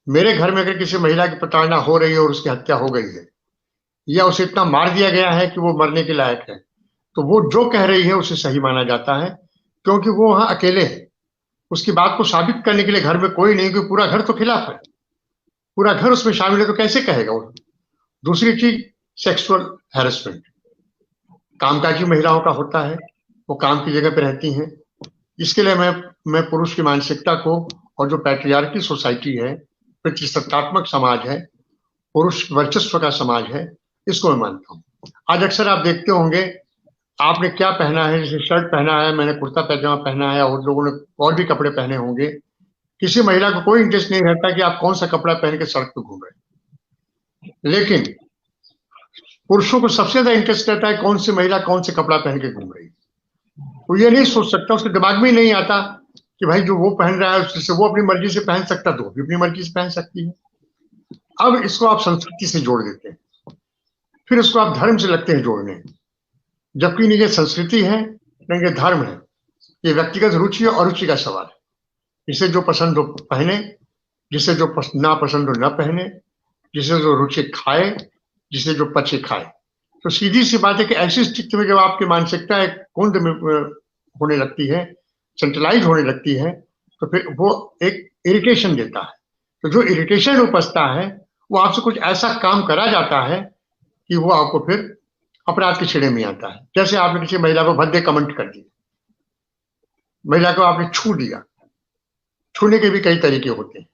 मेरे घर में अगर किसी महिला की प्रताड़ना हो रही है और उसकी हत्या हो गई है, या उसे इतना मार दिया गया है कि वो मरने के लायक है, तो वो जो कह रही है उसे सही माना जाता है, क्योंकि वो वहां अकेले है। उसकी बात को साबित करने के लिए घर में कोई नहीं, क्योंकि पूरा घर तो खिलाफ है, पूरा घर उसमें शामिल है, तो कैसे कहेगा वो। दूसरी चीज, सेक्सुअल हैरेसमेंट कामकाजी महिलाओं का होता है, वो काम की जगह पे रहती हैं। इसके लिए मैं पुरुष की मानसिकता को, और जो पैट्रियार्की सोसाइटी है, प्रतिसत्तात्मक समाज है, पुरुष वर्चस्व का समाज है, इसको मैं मानता हूँ। आज अक्सर आप देखते होंगे, आपने क्या पहना है, जैसे शर्ट पहना है, मैंने कुर्ता पैजामा पहना है, और लोगों ने और भी कपड़े पहने होंगे। किसी महिला को कोई इंटरेस्ट नहीं रहता कि आप कौन सा कपड़ा पहन के सड़क पर घूम रहे हैं, लेकिन पुरुषों को सबसे ज्यादा इंटरेस्ट रहता है कौन सी महिला कौन से कपड़ा पहन के घूम रही है। वो ये नहीं सोच सकता, उसके दिमाग में ही नहीं आता कि भाई जो वो पहन रहा है उससे वो अपनी मर्जी से पहन सकता, तो वो भी अपनी मर्जी से पहन सकती है। अब इसको आप संस्कृति से जोड़ देते हैं, फिर इसको आप धर्म से लगते हैं जोड़ने, जबकि नहीं ये संस्कृति है, नहीं ये धर्म है। ये व्यक्तिगत रुचि और अरुचि का सवाल है। जिसे जो पसंद हो पहने, जिसे जो ना पसंद हो ना पहने, जिसे जो रुचि खाए, जिसे जो पचे खाए। तो सीधी सी बात है कि ऐसी स्थिति में जब आपकी मानसिकता एक कुंद में होने लगती है, सेंट्रलाइज होने लगती है, तो फिर वो एक इरिटेशन देता है। तो जो इरिटेशन उपजता है, वो आपसे कुछ ऐसा काम करा जाता है कि वो आपको फिर अपराध के छेड़े में आता है। जैसे आपने किसी महिला को भद्दे कमेंट कर दिए, महिला को आपने छू दिया। छूने के भी कई तरीके होते हैं।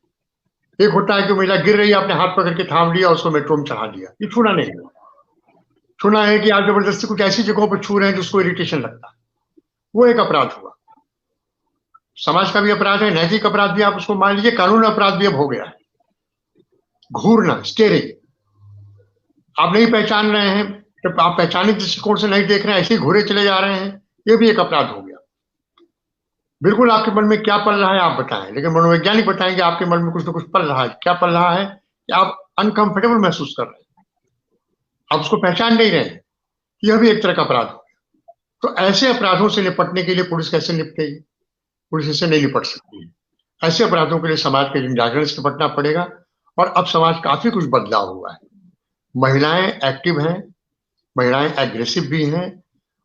एक होता है कि महिला गिर रही है, आपने हाथ पकड़ के थाम लिया, उसको मेट्रो में चढ़ा दिया, ये छूना नहीं है। छूना है कि आप जबरदस्ती कुछ ऐसी जगहों पर छू रहे हैं जिसको इरिटेशन लगता है, वो एक अपराध हुआ। समाज का भी अपराध है, नैतिक अपराध भी आप उसको मान लीजिए, कानून अपराध भी अब हो गया है। घूरना, स्टेरिंग, आप नहीं पहचान रहे हैं, जब आप पहचाने दृष्टिकोण से नहीं देख रहे हैं, ऐसे ही घूरे चले जा रहे हैं, ये भी एक अपराध हो गया। बिल्कुल आपके मन में क्या पल रहा है आप बताएं, लेकिन मनोवैज्ञानिक बताएंगे आपके मन में कुछ ना कुछ पल रहा है। क्या पल रहा है कि आप अनकंफर्टेबल महसूस कर रहे हैं, आप उसको पहचान नहीं रहे हैं। यह भी एक तरह का अपराध हो गया। तो ऐसे अपराधों से निपटने के लिए पुलिस कैसे निपटेगी? पुलिस इससे नहीं निपट सकती है। ऐसे अपराधों के लिए समाज के जागरण से निपटना पड़ेगा। और अब समाज काफी कुछ बदलाव हुआ है। महिलाएं एक्टिव हैं, महिलाएं एग्रेसिव भी हैं,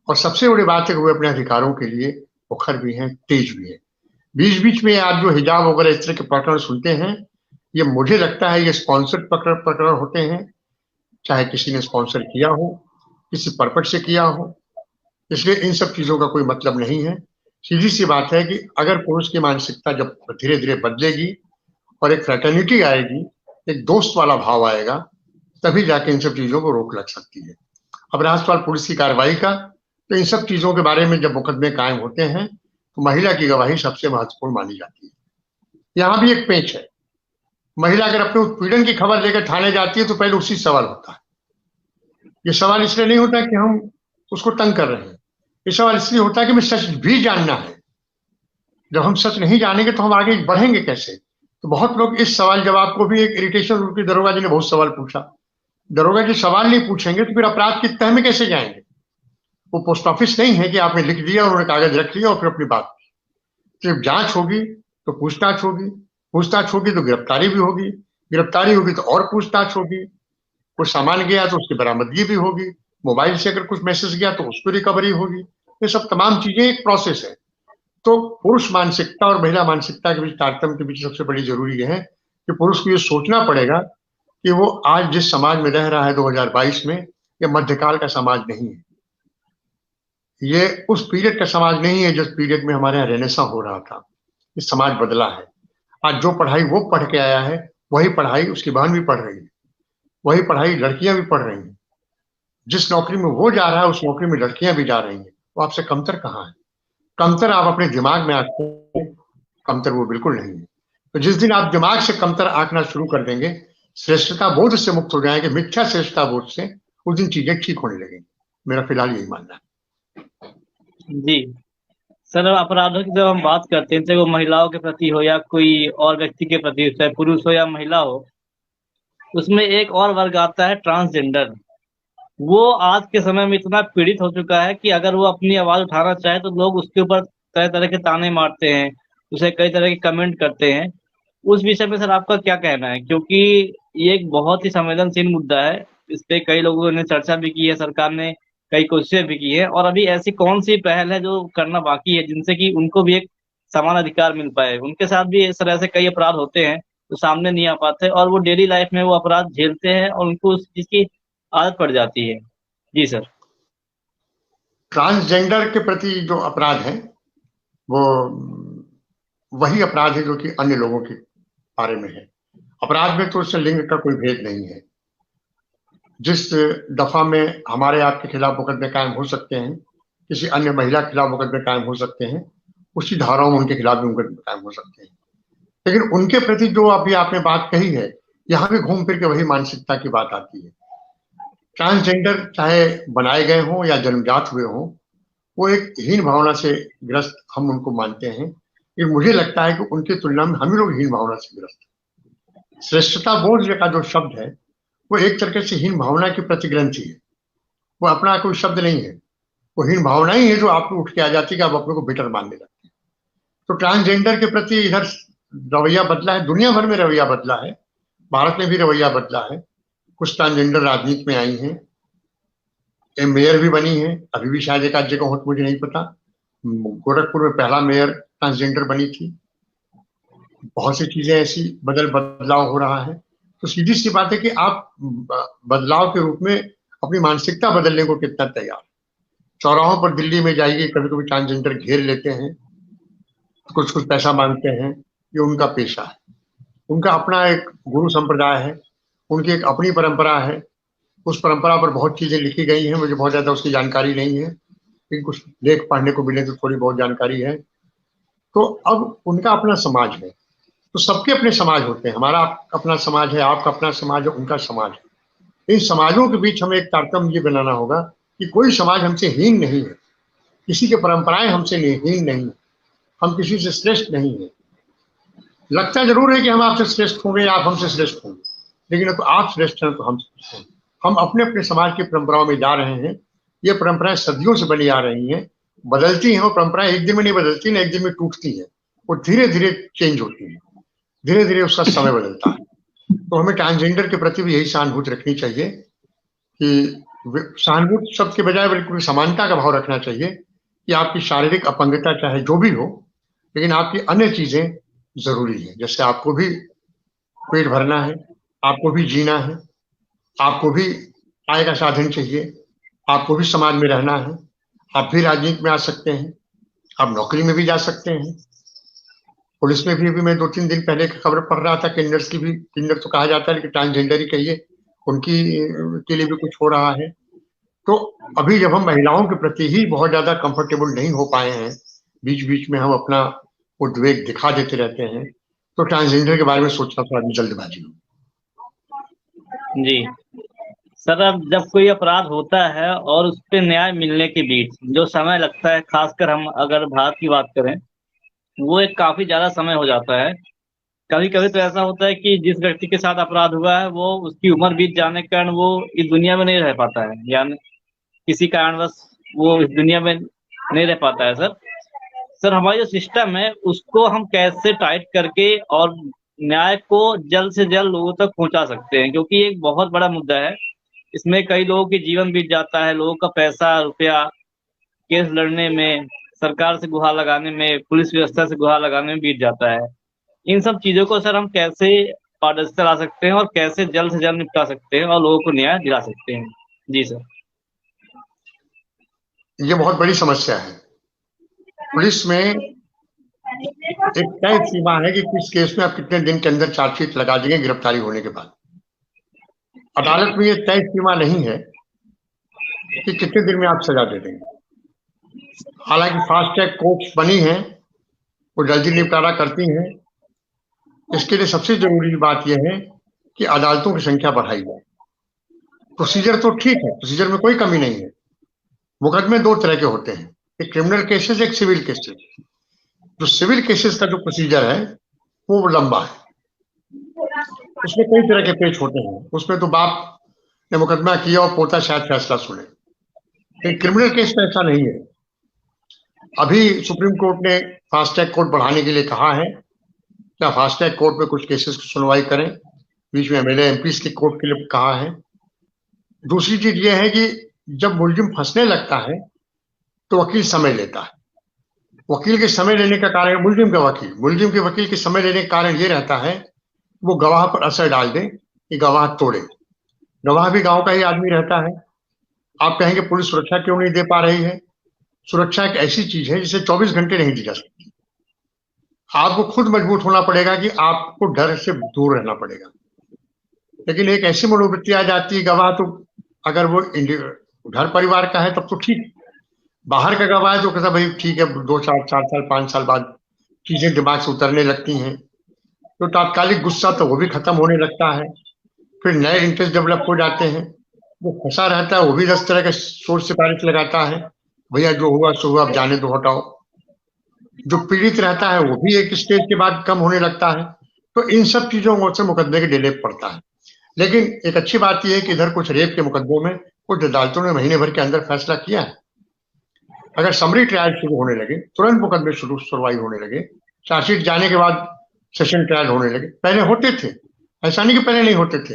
और सबसे बड़ी बात है कि वे अपने अधिकारों के लिए मुखर भी हैं, तेज भी है। बीच बीच में आज जो हिजाब वगैरह इस तरह के प्रकरण सुनते हैं, ये मुझे लगता है ये स्पॉन्सर्ड प्रकरण होते हैं, चाहे किसी ने स्पॉन्सर किया हो, किसी पर्पट से किया हो। इसलिए इन सब चीजों का कोई मतलब नहीं है। सीधी सी बात है कि अगर पुरुष की मानसिकता जब धीरे धीरे बदलेगी और एक फ्रेटर्निटी आएगी, एक दोस्त वाला भाव आएगा, तभी जाके इन सब चीजों को रोक लग सकती है। अब रहा सवाल पुलिस की कार्रवाई का, तो इन सब चीजों के बारे में जब मुकदमे कायम होते हैं, तो महिला की गवाही सबसे महत्वपूर्ण मानी जाती है। यहाँ भी एक पेच है। महिला अगर अपने उत्पीड़न की खबर लेकर थाने जाती है, तो पहले उसी सवाल होता है। ये सवाल इसलिए नहीं होता कि हम उसको तंग कर रहे हैं, ये सवाल इसलिए होता है कि हमें सच भी जानना है। जब हम सच नहीं जानेंगे तो हम आगे बढ़ेंगे कैसे? तो बहुत लोग इस सवाल जवाब को भी एक इरिटेशन, उनकी दरोगा जी ने बहुत सवाल पूछा। दरोगा जी सवाल नहीं पूछेंगे तो फिर अपराध की तह में कैसे जाएंगे? वो पोस्ट ऑफिस नहीं है कि आपने लिख दिया, उन्होंने कागज रख लिया और फिर अपनी बात की। जब जांच होगी तो पूछताछ होगी, पूछताछ होगी तो गिरफ्तारी भी होगी, गिरफ्तारी होगी तो और पूछताछ होगी, कुछ सामान गया तो उसकी बरामदगी भी होगी, मोबाइल से अगर कुछ मैसेज गया तो उसको रिकवरी होगी। ये सब तमाम चीजें एक प्रोसेस है। तो पुरुष मानसिकता और महिला मानसिकता के बीच तारतम्य के बीच सबसे बड़ी जरूरी है कि पुरुष को ये सोचना पड़ेगा कि वो आज जिस समाज में रह रहा है 2022 में, ये मध्यकाल का समाज नहीं है। ये उस पीरियड का समाज नहीं है जिस पीरियड में हमारे यहाँ रेनेसा हो रहा था। ये समाज बदला है। आज जो पढ़ाई वो पढ़ के आया है, वही पढ़ाई उसकी बहन भी पढ़ रही है, वही पढ़ाई लड़कियां भी पढ़ रही हैं। जिस नौकरी में वो जा रहा है उस नौकरी में लड़कियां भी जा रही हैं। वो आपसे कमतर कहाँ है? कमतर आप अपने दिमाग में आंकते हैं, कमतर वो बिल्कुल नहीं है। तो जिस दिन आप दिमाग से कमतर आंकना शुरू कर देंगे, श्रेष्ठता बोध से मुक्त हो जाएंगे, मिथ्या श्रेष्ठता बोध से, उस दिन चीजें ठीक होने लगेंगी। मेरा फिलहाल यही मानना है। जी सर, अपराधों की जब हम बात करते हैं, चाहे वो महिलाओं के प्रति हो या कोई और व्यक्ति के प्रति, चाहे पुरुष हो या महिला हो, उसमें एक और वर्ग आता है ट्रांसजेंडर। वो आज के समय में इतना पीड़ित हो चुका है कि अगर वो अपनी आवाज उठाना चाहे तो लोग उसके ऊपर तरह तरह के ताने मारते हैं, उसे कई तरह के कमेंट करते हैं। उस विषय में सर आपका क्या कहना है? क्योंकि ये एक बहुत ही संवेदनशील मुद्दा है। इस पे कई लोगों ने चर्चा भी की है, सरकार ने कई कोशिशें भी की है, और अभी ऐसी कौन सी पहल है जो करना बाकी है जिनसे कि उनको भी एक समान अधिकार मिल पाए? उनके साथ भी इस तरह से कई अपराध होते हैं जो सामने नहीं आ पाते, और वो डेली लाइफ में वो अपराध झेलते हैं और उनको उस चीज की आदत पड़ जाती है। जी सर। ट्रांसजेंडर के प्रति जो अपराध है वो वही अपराध है जो कि अन्य लोगों के बारे में है। अपराध में तो उससे लिंग का कोई भेद नहीं है। जिस दफा में हमारे आपके खिलाफ मुकदमे कायम हो सकते हैं, किसी अन्य महिला के खिलाफ मुकदमे कायम हो सकते हैं, उसी धाराओं में उनके खिलाफ भी मुकदमे कायम हो सकते हैं। लेकिन उनके प्रति जो अभी आपने बात कही है, यहाँ भी घूम फिर के वही मानसिकता की बात आती है। ट्रांसजेंडर चाहे बनाए गए हों या जन्मजात हुए हों, वो एक हीन भावना से ग्रस्त हम उनको मानते हैं। ये मुझे लगता है कि उनकी तुलना में हम ही लोग हीन भावना से ग्रस्त हैं। श्रेष्ठता बोध का जो शब्द है वो एक तरीके से हीन भावना की प्रतिग्रंथि है। वो अपना कोई शब्द नहीं है, वो हीन भावना ही है जो आपको उठ के आ जाती है कि आप अपने को बेटर मानने लगते हैं। तो ट्रांसजेंडर के प्रति इधर रवैया बदला है, दुनिया भर में रवैया बदला है, भारत में भी रवैया बदला है। कुछ ट्रांसजेंडर राजनीति में आई हैं, मेयर भी बनी है, अभी भी शायद एक आध जगह हो तो मुझे नहीं पता। गोरखपुर में पहला मेयर ट्रांसजेंडर बनी थी। बहुत सी चीजें ऐसी बदलाव हो रहा है। तो सीधी सी बात है कि आप बदलाव के रूप में अपनी मानसिकता बदलने को कितना तैयार। चौराहों पर दिल्ली में जाइए, कभी कभी ट्रांसजेंडर घेर लेते हैं, कुछ कुछ पैसा मांगते हैं। ये उनका पेशा है, उनका अपना एक गुरु संप्रदाय है, उनकी एक अपनी परंपरा है। उस परंपरा पर बहुत चीजें लिखी गई हैं, मुझे बहुत ज्यादा उसकी जानकारी नहीं है, लेकिन कुछ लेख पढ़ने को मिले तो थोड़ी बहुत जानकारी है। तो अब उनका अपना समाज है, तो सबके अपने समाज होते हैं। हमारा अपना समाज है, आपका अपना समाज है, उनका समाज है। इन समाजों के बीच हमें एक तारतम्य ये बनाना होगा कि कोई समाज हमसे हीन नहीं है, किसी की परंपराएं हमसे हीन नहीं, हम किसी से श्रेष्ठ नहीं है। लगता जरूर है कि हम आपसे श्रेष्ठ होंगे या आप हमसे श्रेष्ठ होंगे, लेकिन तो आप श्रेष्ठ हैं तो हम श्रेष्ठ हैं। हम अपने अपने समाज की परंपराओं में जा रहे हैं। ये परंपराएं सदियों से बनी आ रही हैं, बदलती हैं। वो परंपराएं एक दिन में नहीं बदलती ना, एक दिन में टूटती है, वो धीरे धीरे चेंज होती है, धीरे धीरे उसका समय बदलता है। तो हमें ट्रांसजेंडर के प्रति भी यही सहानुभूति रखनी चाहिए कि सहानुभूति शब्द के बजाय बिल्कुल समानता का भाव रखना चाहिए कि आपकी शारीरिक अपंगता चाहे जो भी हो, लेकिन आपकी अन्य चीजें जरूरी है। जैसे आपको भी पेट भरना है, आपको भी जीना है, आपको भी आय का साधन चाहिए, आपको भी समाज में रहना है, आप भी राजनीति में आ सकते हैं, आप नौकरी में भी जा सकते हैं। पुलिस में भी अभी मैं 2-3 दिन पहले की खबर पढ़ रहा था, किन्नर की भी, किन्नर तो कहा जाता है लेकिन ट्रांसजेंडर ही कहिए, उनकी के लिए भी कुछ हो रहा है। तो अभी जब हम महिलाओं के प्रति ही बहुत ज्यादा कंफर्टेबल नहीं हो पाए हैं, बीच बीच में हम अपना उद्वेग दिखा देते रहते हैं, तो ट्रांसजेंडर के बारे में सोचना थोड़ा जल्दबाजी हो। जी सर, अब जब कोई अपराध होता है और उस पे न्याय मिलने के बीच जो समय लगता है, खासकर हम अगर भारत की बात करें, वो एक काफी ज्यादा समय हो जाता है। कभी कभी तो ऐसा होता है कि जिस व्यक्ति के साथ अपराध हुआ है वो, उसकी उम्र बीत जाने के कारण वो इस दुनिया में नहीं रह पाता है, यानी किसी कारणवश वो इस दुनिया में नहीं रह पाता है। सर हमारा जो सिस्टम है उसको हम कैसे टाइट करके और न्याय को जल्द से जल्द लोगों तक पहुंचा सकते हैं, क्योंकि ये एक बहुत बड़ा मुद्दा है। इसमें कई लोगों के जीवन बीत जाता है, लोगों का पैसा रुपया केस लड़ने में, सरकार से गुहार लगाने में, पुलिस व्यवस्था से गुहार लगाने में बीत जाता है। इन सब चीजों को सर हम कैसे पारदर्शिता ला सकते हैं और कैसे जल्द से जल्द निपटा सकते हैं और लोगों को न्याय दिला सकते हैं? जी सर। ये बहुत बड़ी समस्या है। पुलिस में एक तय सीमा है कि किस केस में आप कितने दिन के अंदर चार्जशीट लगा देंगे गिरफ्तारी होने के बाद। अदालत में ये तय सीमा नहीं है कि कितने दिन में आप सजा दे देंगे। हालांकि फास्ट ट्रैक कोर्ट्स बनी हैं, वो जल्दी निपटारा करती हैं। इसके लिए सबसे जरूरी बात यह है कि अदालतों की संख्या बढ़ाई जाए। प्रोसीजर तो ठीक है, प्रोसीजर में कोई कमी नहीं है। मुकदमे दो तरह के होते हैं, एक क्रिमिनल केसेस, एक सिविल केसेस। जो सिविल केसेस का जो प्रोसीजर है वो लंबा है, उसमें कई तरह के पेच होते हैं। उसमें तो बाप ने मुकदमा किया और पोता शायद फैसला सुने, लेकिन क्रिमिनल केस में ऐसा नहीं है। अभी सुप्रीम कोर्ट ने फास्ट ट्रैक कोर्ट बढ़ाने के लिए कहा है। क्या फास्ट ट्रैक कोर्ट में कुछ केसेस की सुनवाई करें, बीच में एमएलए एमपीज के कोर्ट के लिए कहा है। दूसरी चीज यह है कि जब मुलजिम फंसने लगता है तो वकील समय लेता है। वकील के समय लेने का कारण, मुलजिम के वकील के समय लेने का कारण ये रहता है वो गवाह पर असर डाल दे कि गवाह तोड़े। गवाह भी गांव का ही आदमी रहता है। आप कहेंगे पुलिस सुरक्षा क्यों नहीं दे पा रही है? सुरक्षा एक ऐसी चीज है जिसे 24 घंटे नहीं दी जा सकती। आपको खुद मजबूत होना पड़ेगा कि आपको डर से दूर रहना पड़ेगा। लेकिन एक ऐसी मनोवृत्ति आ जाती है, गवाह तो अगर वो घर परिवार का है तब तो ठीक, बाहर का गवाह है तो कहता भाई ठीक है, 2 साल 4 साल 5 साल बाद चीजें दिमाग से उतरने लगती हैं तो तात्कालिक गुस्सा तो वो भी खत्म होने लगता है। फिर नए इंटरेस्ट डेवलप हो जाते हैं। वो फंसा रहता है वो भी 10 तरह के सोच सिफारिश लगाता है, भैया जो हुआ सो हुआ, अब जाने दो, हटाओ। जो पीड़ित रहता है वो भी एक स्टेज के बाद कम होने लगता है। तो इन सब चीजों से मुकदमे के डिले पड़ता है। लेकिन एक अच्छी बात यह है कि इधर कुछ रेप के मुकदमों में कुछ अदालतों ने महीने भर के अंदर फैसला किया है। अगर समरी ट्रायल शुरू होने लगे, तुरंत मुकदमे सुनवाई होने लगे, चार्जशीट जाने के बाद सेशन ट्रायल होने लगे। पहले होते थे, ऐसा नहीं कि पहले नहीं होते थे।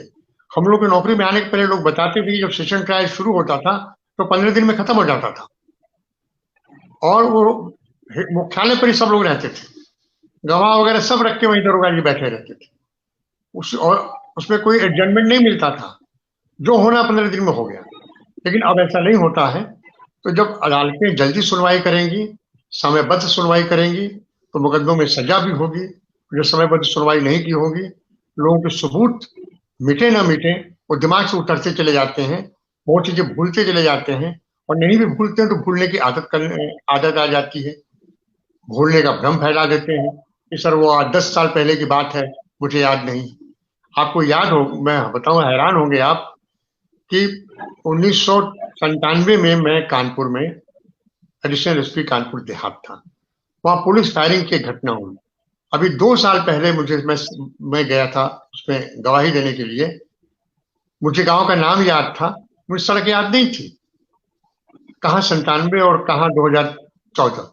हम लोग की नौकरी में आने के पहले लोग बताते थे कि जब सेशन ट्रायल शुरू होता था तो 15 दिन में खत्म हो जाता था और वो मुख्यालय पर ही सब लोग रहते थे, गवाह वगैरह सब रख के वहीं दरोगा जी बैठे रहते थे। और उसमें कोई एडजमेंट नहीं मिलता था, जो होना 15 दिन में हो गया। लेकिन अब ऐसा नहीं होता है। तो जब अदालतें जल्दी सुनवाई करेंगी, समयबद्ध सुनवाई करेंगी, तो मुकदमों में सजा भी होगी। जो समयबद्ध सुनवाई नहीं की होगी, लोगों के सबूत मिटे ना मिटे वो दिमाग से उतरते चले जाते हैं, बहुत चीजें भूलते चले जाते हैं। और नहीं भी भूलते हैं तो भूलने की आदत आ जाती है, भूलने का भ्रम फैला देते हैं कि सर वो 10 साल पहले की बात है, मुझे याद नहीं। आपको याद हो, मैं बताऊं, हैरान होंगे आप कि 1997 में मैं कानपुर में एडिशनल एसपी कानपुर देहात था। वहां पुलिस फायरिंग की घटना हुई। अभी 2 साल पहले मैं गया था उसमें गवाही देने के लिए। मुझे गांव का नाम याद था, मुझे सड़क याद नहीं थी। कहाँ 97 और कहाँ 2014,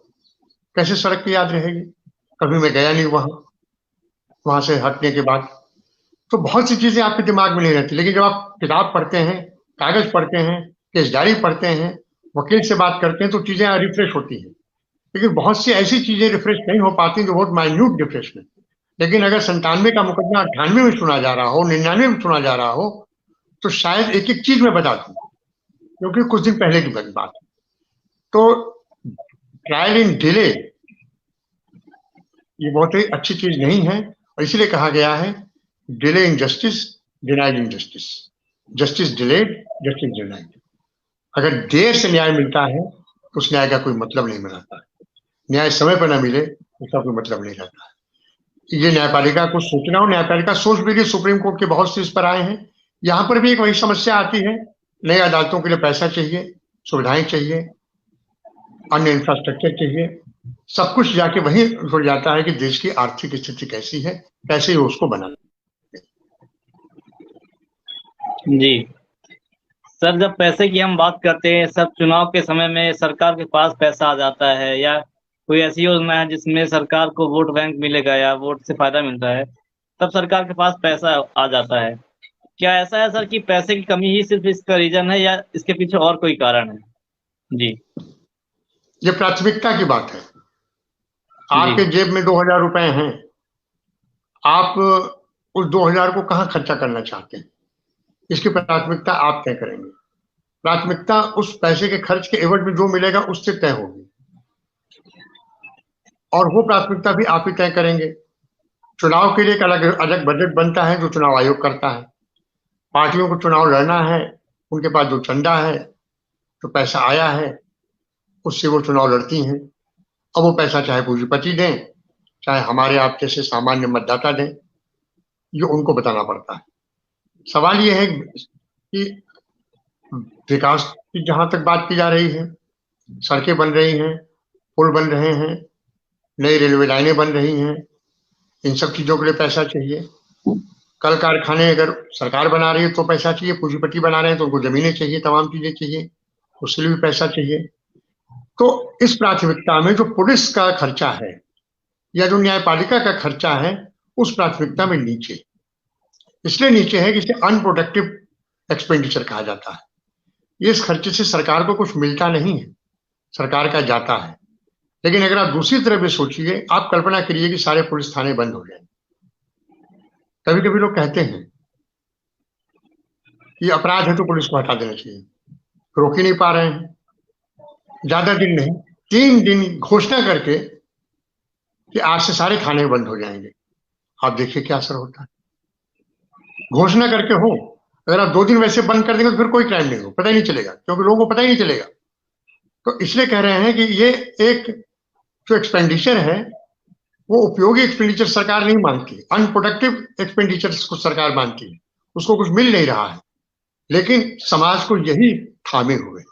कैसे सड़क की याद रहेगी? कभी मैं गया नहीं वहां से हटने के बाद। तो बहुत सी चीजें आपके दिमाग में नहीं रहती। लेकिन जब आप किताब पढ़ते हैं, कागज पढ़ते हैं, केस डायरी पढ़ते हैं, वकील से बात करते हैं तो चीजें रिफ्रेश होती हैं। लेकिन बहुत सी ऐसी चीजें रिफ्रेश नहीं हो पाती जो बहुत माइन्यूट रिफ्रेशमेंट। लेकिन अगर 97 का मुकदमा 98 में सुना जा रहा हो, 99 में सुना जा रहा हो, तो शायद एक एक चीज मैं बता दूं, क्योंकि कुछ दिन पहले की बात है। तो ट्रायल इन डिले ये बहुत ही अच्छी चीज नहीं है, और इसीलिए कहा गया है delay in justice, denied in justice. Justice delayed, justice denied. अगर देर से न्याय मिलता है तो उस न्याय का कोई मतलब नहीं रहता है। न्याय समय पर ना मिले उसका कोई मतलब नहीं रहता है। ये न्यायपालिका को सोचना हो, न्यायपालिका सोच भी रही। सुप्रीम कोर्ट के बहुत से इस पर आए हैं। यहाँ पर भी एक वही समस्या आती है, नई अदालतों के लिए पैसा चाहिए, सुविधाएं चाहिए, अन्य इंफ्रास्ट्रक्चर चाहिए। सब कुछ जाके वही जुड़ जाता है कि देश की आर्थिक स्थिति कैसी है, कैसे ही उसको बनाना। जी सर, जब पैसे की हम बात करते हैं, सब चुनाव के समय में सरकार के पास पैसा आ जाता है या कोई ऐसी योजना है जिसमें सरकार को वोट बैंक मिलेगा या वोट से फायदा मिलता है, तब सरकार के पास पैसा आ जाता है। क्या ऐसा है सर कि पैसे की कमी ही सिर्फ इसका रीजन है या इसके पीछे और कोई कारण है? जी। ये प्राथमिकता की बात है। जी। आपके जेब में 2,000 रुपए हैं, आप उस 2,000 को कहाँ खर्चा करना चाहते हैं, इसकी प्राथमिकता आप तय करेंगे। प्राथमिकता उस पैसे के खर्च के एवज में जो मिलेगा उससे तय होगी, और वो प्राथमिकता भी आप ही तय करेंगे। चुनाव के लिए एक अलग अलग बजट बनता है जो चुनाव आयोग करता है। पार्टियों को चुनाव लड़ना है, उनके पास जो चंदा है, जो पैसा आया है, उससे वो चुनाव लड़ती हैं। अब वो पैसा चाहे पूंजीपति दें, चाहे हमारे आप जैसे सामान्य मतदाता दें, ये उनको बताना पड़ता है। सवाल ये है कि विकास की जहां तक बात की जा रही है, सड़कें बन रही हैं, पुल बन रहे हैं, नई रेलवे लाइनें बन रही हैं, इन सब चीजों के लिए पैसा चाहिए। कल कारखाने अगर सरकार बना रही है तो पैसा चाहिए, पूंजीपति बना रहे हैं तो उनको जमीनें चाहिए, तमाम चीजें चाहिए, उसके लिए भी पैसा चाहिए। तो इस प्राथमिकता में जो पुलिस का खर्चा है या जो न्यायपालिका का खर्चा है, उस प्राथमिकता में नीचे, इसलिए नीचे है कि इसे अनप्रोडक्टिव एक्सपेंडिचर कहा जाता है। ये इस खर्चे से सरकार को कुछ मिलता नहीं है, सरकार का जाता है। लेकिन अगर आप दूसरी तरफ भी सोचिए, आप कल्पना करिए कि सारे पुलिस थाने बंद हो जाए। कभी कभी लोग कहते हैं कि अपराध है तो पुलिस को हटा देना चाहिए, रोक ही नहीं पा रहे हैं। ज्यादा दिन नहीं, 3 दिन घोषणा करके कि आज से सारे थाने बंद हो जाएंगे, आप देखिए क्या असर होता है। घोषणा करके हो, अगर आप 2 दिन वैसे बंद कर देंगे तो फिर कोई क्राइम नहीं हो, पता ही नहीं चलेगा, क्योंकि लोगों को पता ही नहीं चलेगा। तो इसलिए कह रहे हैं कि ये एक जो एक्सपेंडिचर है वो उपयोगी एक्सपेंडिचर सरकार नहीं मानती, अनप्रोडक्टिव एक्सपेंडिचर को सरकार मानती है, उसको कुछ मिल नहीं रहा है। लेकिन समाज को यही थामे हुए,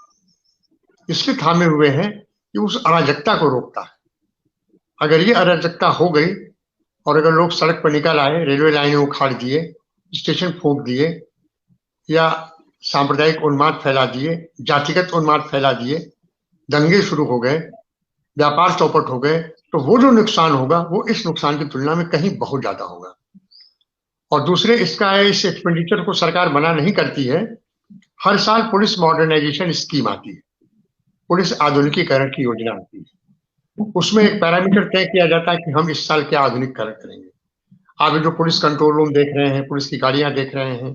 इसलिए थामे हुए हैं कि उस अराजकता को रोकता है। अगर ये अराजकता हो गई और अगर लोग सड़क पर निकल आए, रेलवे लाइनें उखाड़ दिए, स्टेशन फूंक दिए, या सांप्रदायिक उन्माद फैला दिए, जातिगत उन्माद फैला दिए, दंगे शुरू हो गए, व्यापार चौपट हो गए, तो वो जो नुकसान होगा वो इस नुकसान की तुलना में कहीं बहुत ज्यादा होगा। और दूसरे, इसका इस एक्सपेंडिचर को सरकार मना नहीं करती है। हर साल पुलिस मॉडर्नाइजेशन स्कीम आती है, पुलिस आधुनिकीकरण की योजना आती है। उसमें एक पैरामीटर तय किया जाता है कि हम इस साल क्या आधुनिकीकरण करेंगे। आप जो पुलिस कंट्रोल रूम देख रहे हैं, पुलिस की गाड़ियां देख रहे हैं,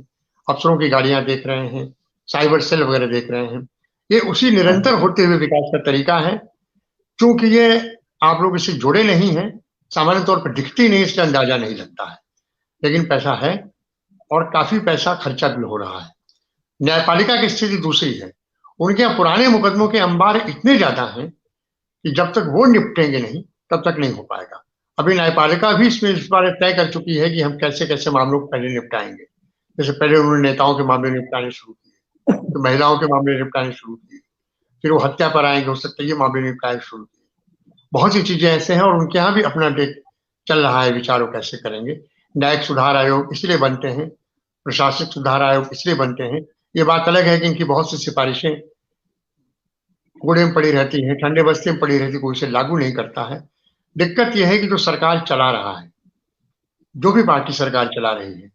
अफसरों की गाड़ियां देख रहे हैं, साइबर सेल वगैरह देख रहे हैं, ये उसी निरंतर होते हुए विकास का तरीका है। क्योंकि ये आप लोग इससे जुड़े नहीं हैं, सामान्य तौर पर दिखती नहीं, इसलिए अंदाजा नहीं लगता है, लेकिन पैसा है और काफी पैसा खर्चा भी हो रहा है। न्यायपालिका की स्थिति दूसरी है, उनके यहाँ पुराने मुकदमों के अंबार इतने ज्यादा हैं कि जब तक वो निपटेंगे नहीं तब तक नहीं हो पाएगा। अभी न्यायपालिका भी इसमें इस बार तय कर चुकी है कि हम कैसे कैसे मामलों को पहले निपटाएंगे। जैसे पहले उन्होंने नेताओं के मामले निपटाने शुरू किए, तो महिलाओं के मामले निपटाने शुरू किए, फिर वो हत्या पर आएंगे, हो सकता है ये मामले निपटाने शुरू किए। बहुत सी चीजें ऐसे हैं और उनके यहाँ भी अपना डेट चल रहा है, विचारों कैसे करेंगे। न्यायिक सुधार आयोग इसलिए बनते हैं, प्रशासनिक सुधार आयोग इसलिए बनते हैं। ये बात अलग है कि इनकी बहुत सी सिफारिशें कूड़े में पड़ी रहती हैं, ठंडे बस्ते में पड़ी रहती है, कोई इसे लागू नहीं करता है। दिक्कत यह है कि जो सरकार चला रहा है, जो भी पार्टी सरकार चला रही है,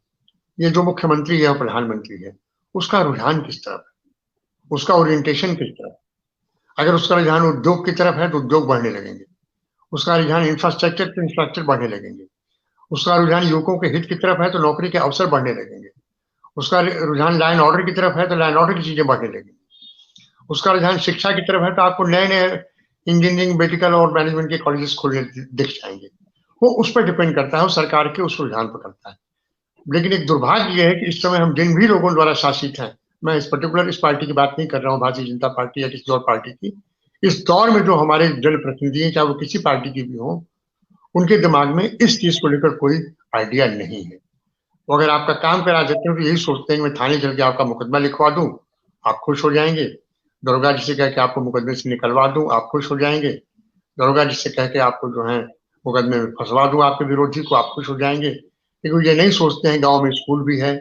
ये जो मुख्यमंत्री है और प्रधानमंत्री है, उसका रुझान किस तरफ है, उसका ओरिएंटेशन किस तरफ। अगर उसका रुझान उद्योग की तरफ है तो उद्योग बढ़ने लगेंगे, उसका रुझान इंफ्रास्ट्रक्चर तो इंफ्रास्ट्रक्चर बढ़ने लगेंगे, उसका रुझान युवकों के हित की तरफ है तो नौकरी के अवसर बढ़ने लगेंगे, उसका रुझान लाइन ऑर्डर की तरफ है तो लाइन ऑर्डर की चीजें बढ़ने लगेंगी, उसका रुझान शिक्षा की तरफ है तो आपको नए नए इंजीनियरिंग, मेडिकल और मैनेजमेंट के कॉलेजेस खुलने दिख जाएंगे। वो उस पर डिपेंड करता है, वो सरकार के उस रुझान पर करता है। लेकिन एक दुर्भाग्य यह है कि इस समय हम जिन भी लोगों द्वारा शासित हैं, मैं इस पर्टिकुलर इस पार्टी की बात नहीं कर रहा हूँ, भारतीय जनता पार्टी या किसी और पार्टी की, इस दौर में जो हमारे जनप्रतिनिधि हैं, चाहे वो किसी पार्टी की भी हो, उनके दिमाग में इस चीज को लेकर कोई आइडिया नहीं है। वो अगर आपका काम करा देते हैं तो यही सोचते हैं कि मैं थाने चल के आपका मुकदमा लिखवा दूं, आप खुश हो जाएंगे। दरोगा जी से कह के आपको मुकदमे से निकलवा दूं, आप खुश हो जाएंगे। दरोगा जी से कह के आपको जो है मुकदमे में फंसवा दूं आपके विरोधी को, आप खुश हो जाएंगे। लेकिन ये नहीं सोचते हैं गांव में स्कूल भी है,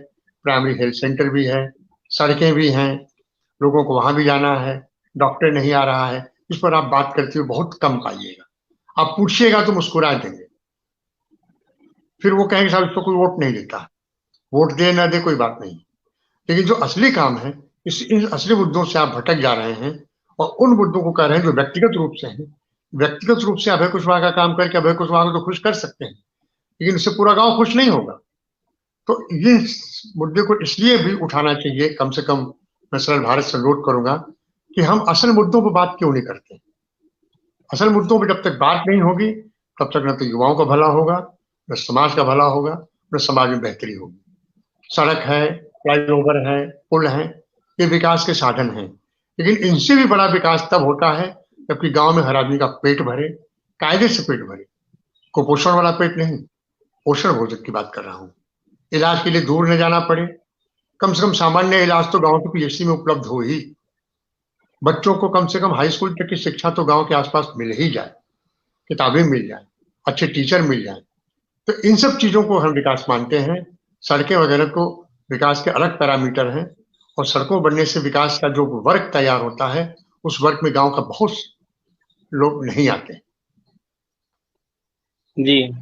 प्राइमरी हेल्थ सेंटर भी है, सड़कें भी हैं, लोगों को वहां भी जाना है, डॉक्टर नहीं आ रहा है। इस पर आप बात करते हुए बहुत कम पाइएगा। आप पूछिएगा तो मुस्कुरा देंगे। फिर वो कहेंगे साहब इसको कोई वोट नहीं देता। वोट दे ना दे कोई बात नहीं, लेकिन जो असली काम है, इन असली मुद्दों से आप भटक जा रहे हैं और उन मुद्दों को कह रहे हैं जो व्यक्तिगत रूप से हैं। व्यक्तिगत रूप से अभय कुशवाहा का काम करके अभय कुशवाहा को तो खुश कर सकते हैं, लेकिन उससे पूरा गांव खुश नहीं होगा। तो ये मुद्दे को इसलिए भी उठाना चाहिए, कम से कम मैं सरल भारत से अनुरोध करूंगा कि हम असल मुद्दों पर बात क्यों नहीं करते। असल मुद्दों पर जब तक बात नहीं होगी तब तक न तो युवाओं का भला होगा, न समाज का भला होगा, न समाज में बेहतरी होगी। सड़क है, फ्लाईओवर है, पुल है, ये विकास के साधन हैं, लेकिन इनसे भी बड़ा विकास तब होता है जबकि गांव में हर आदमी का पेट भरे, कायदे से पेट भरे, कुपोषण वाला पेट नहीं, पोषण भोजन की बात कर रहा हूँ। इलाज के लिए दूर न जाना पड़े, कम से कम सामान्य इलाज तो गांव के पीएचसी में उपलब्ध हो ही। बच्चों को कम से कम हाई स्कूल तक की शिक्षा तो गांव के आसपास मिल ही जाए, किताबें मिल जाए, अच्छे टीचर मिल जाए। तो इन सब चीजों को हम विकास मानते हैं। सड़कें वगैरह को विकास के अलग पैरामीटर हैं, और सड़कों बनने से विकास का जो वर्क तैयार होता है उस वर्क में गांव का बहुत लोग नहीं आते। जी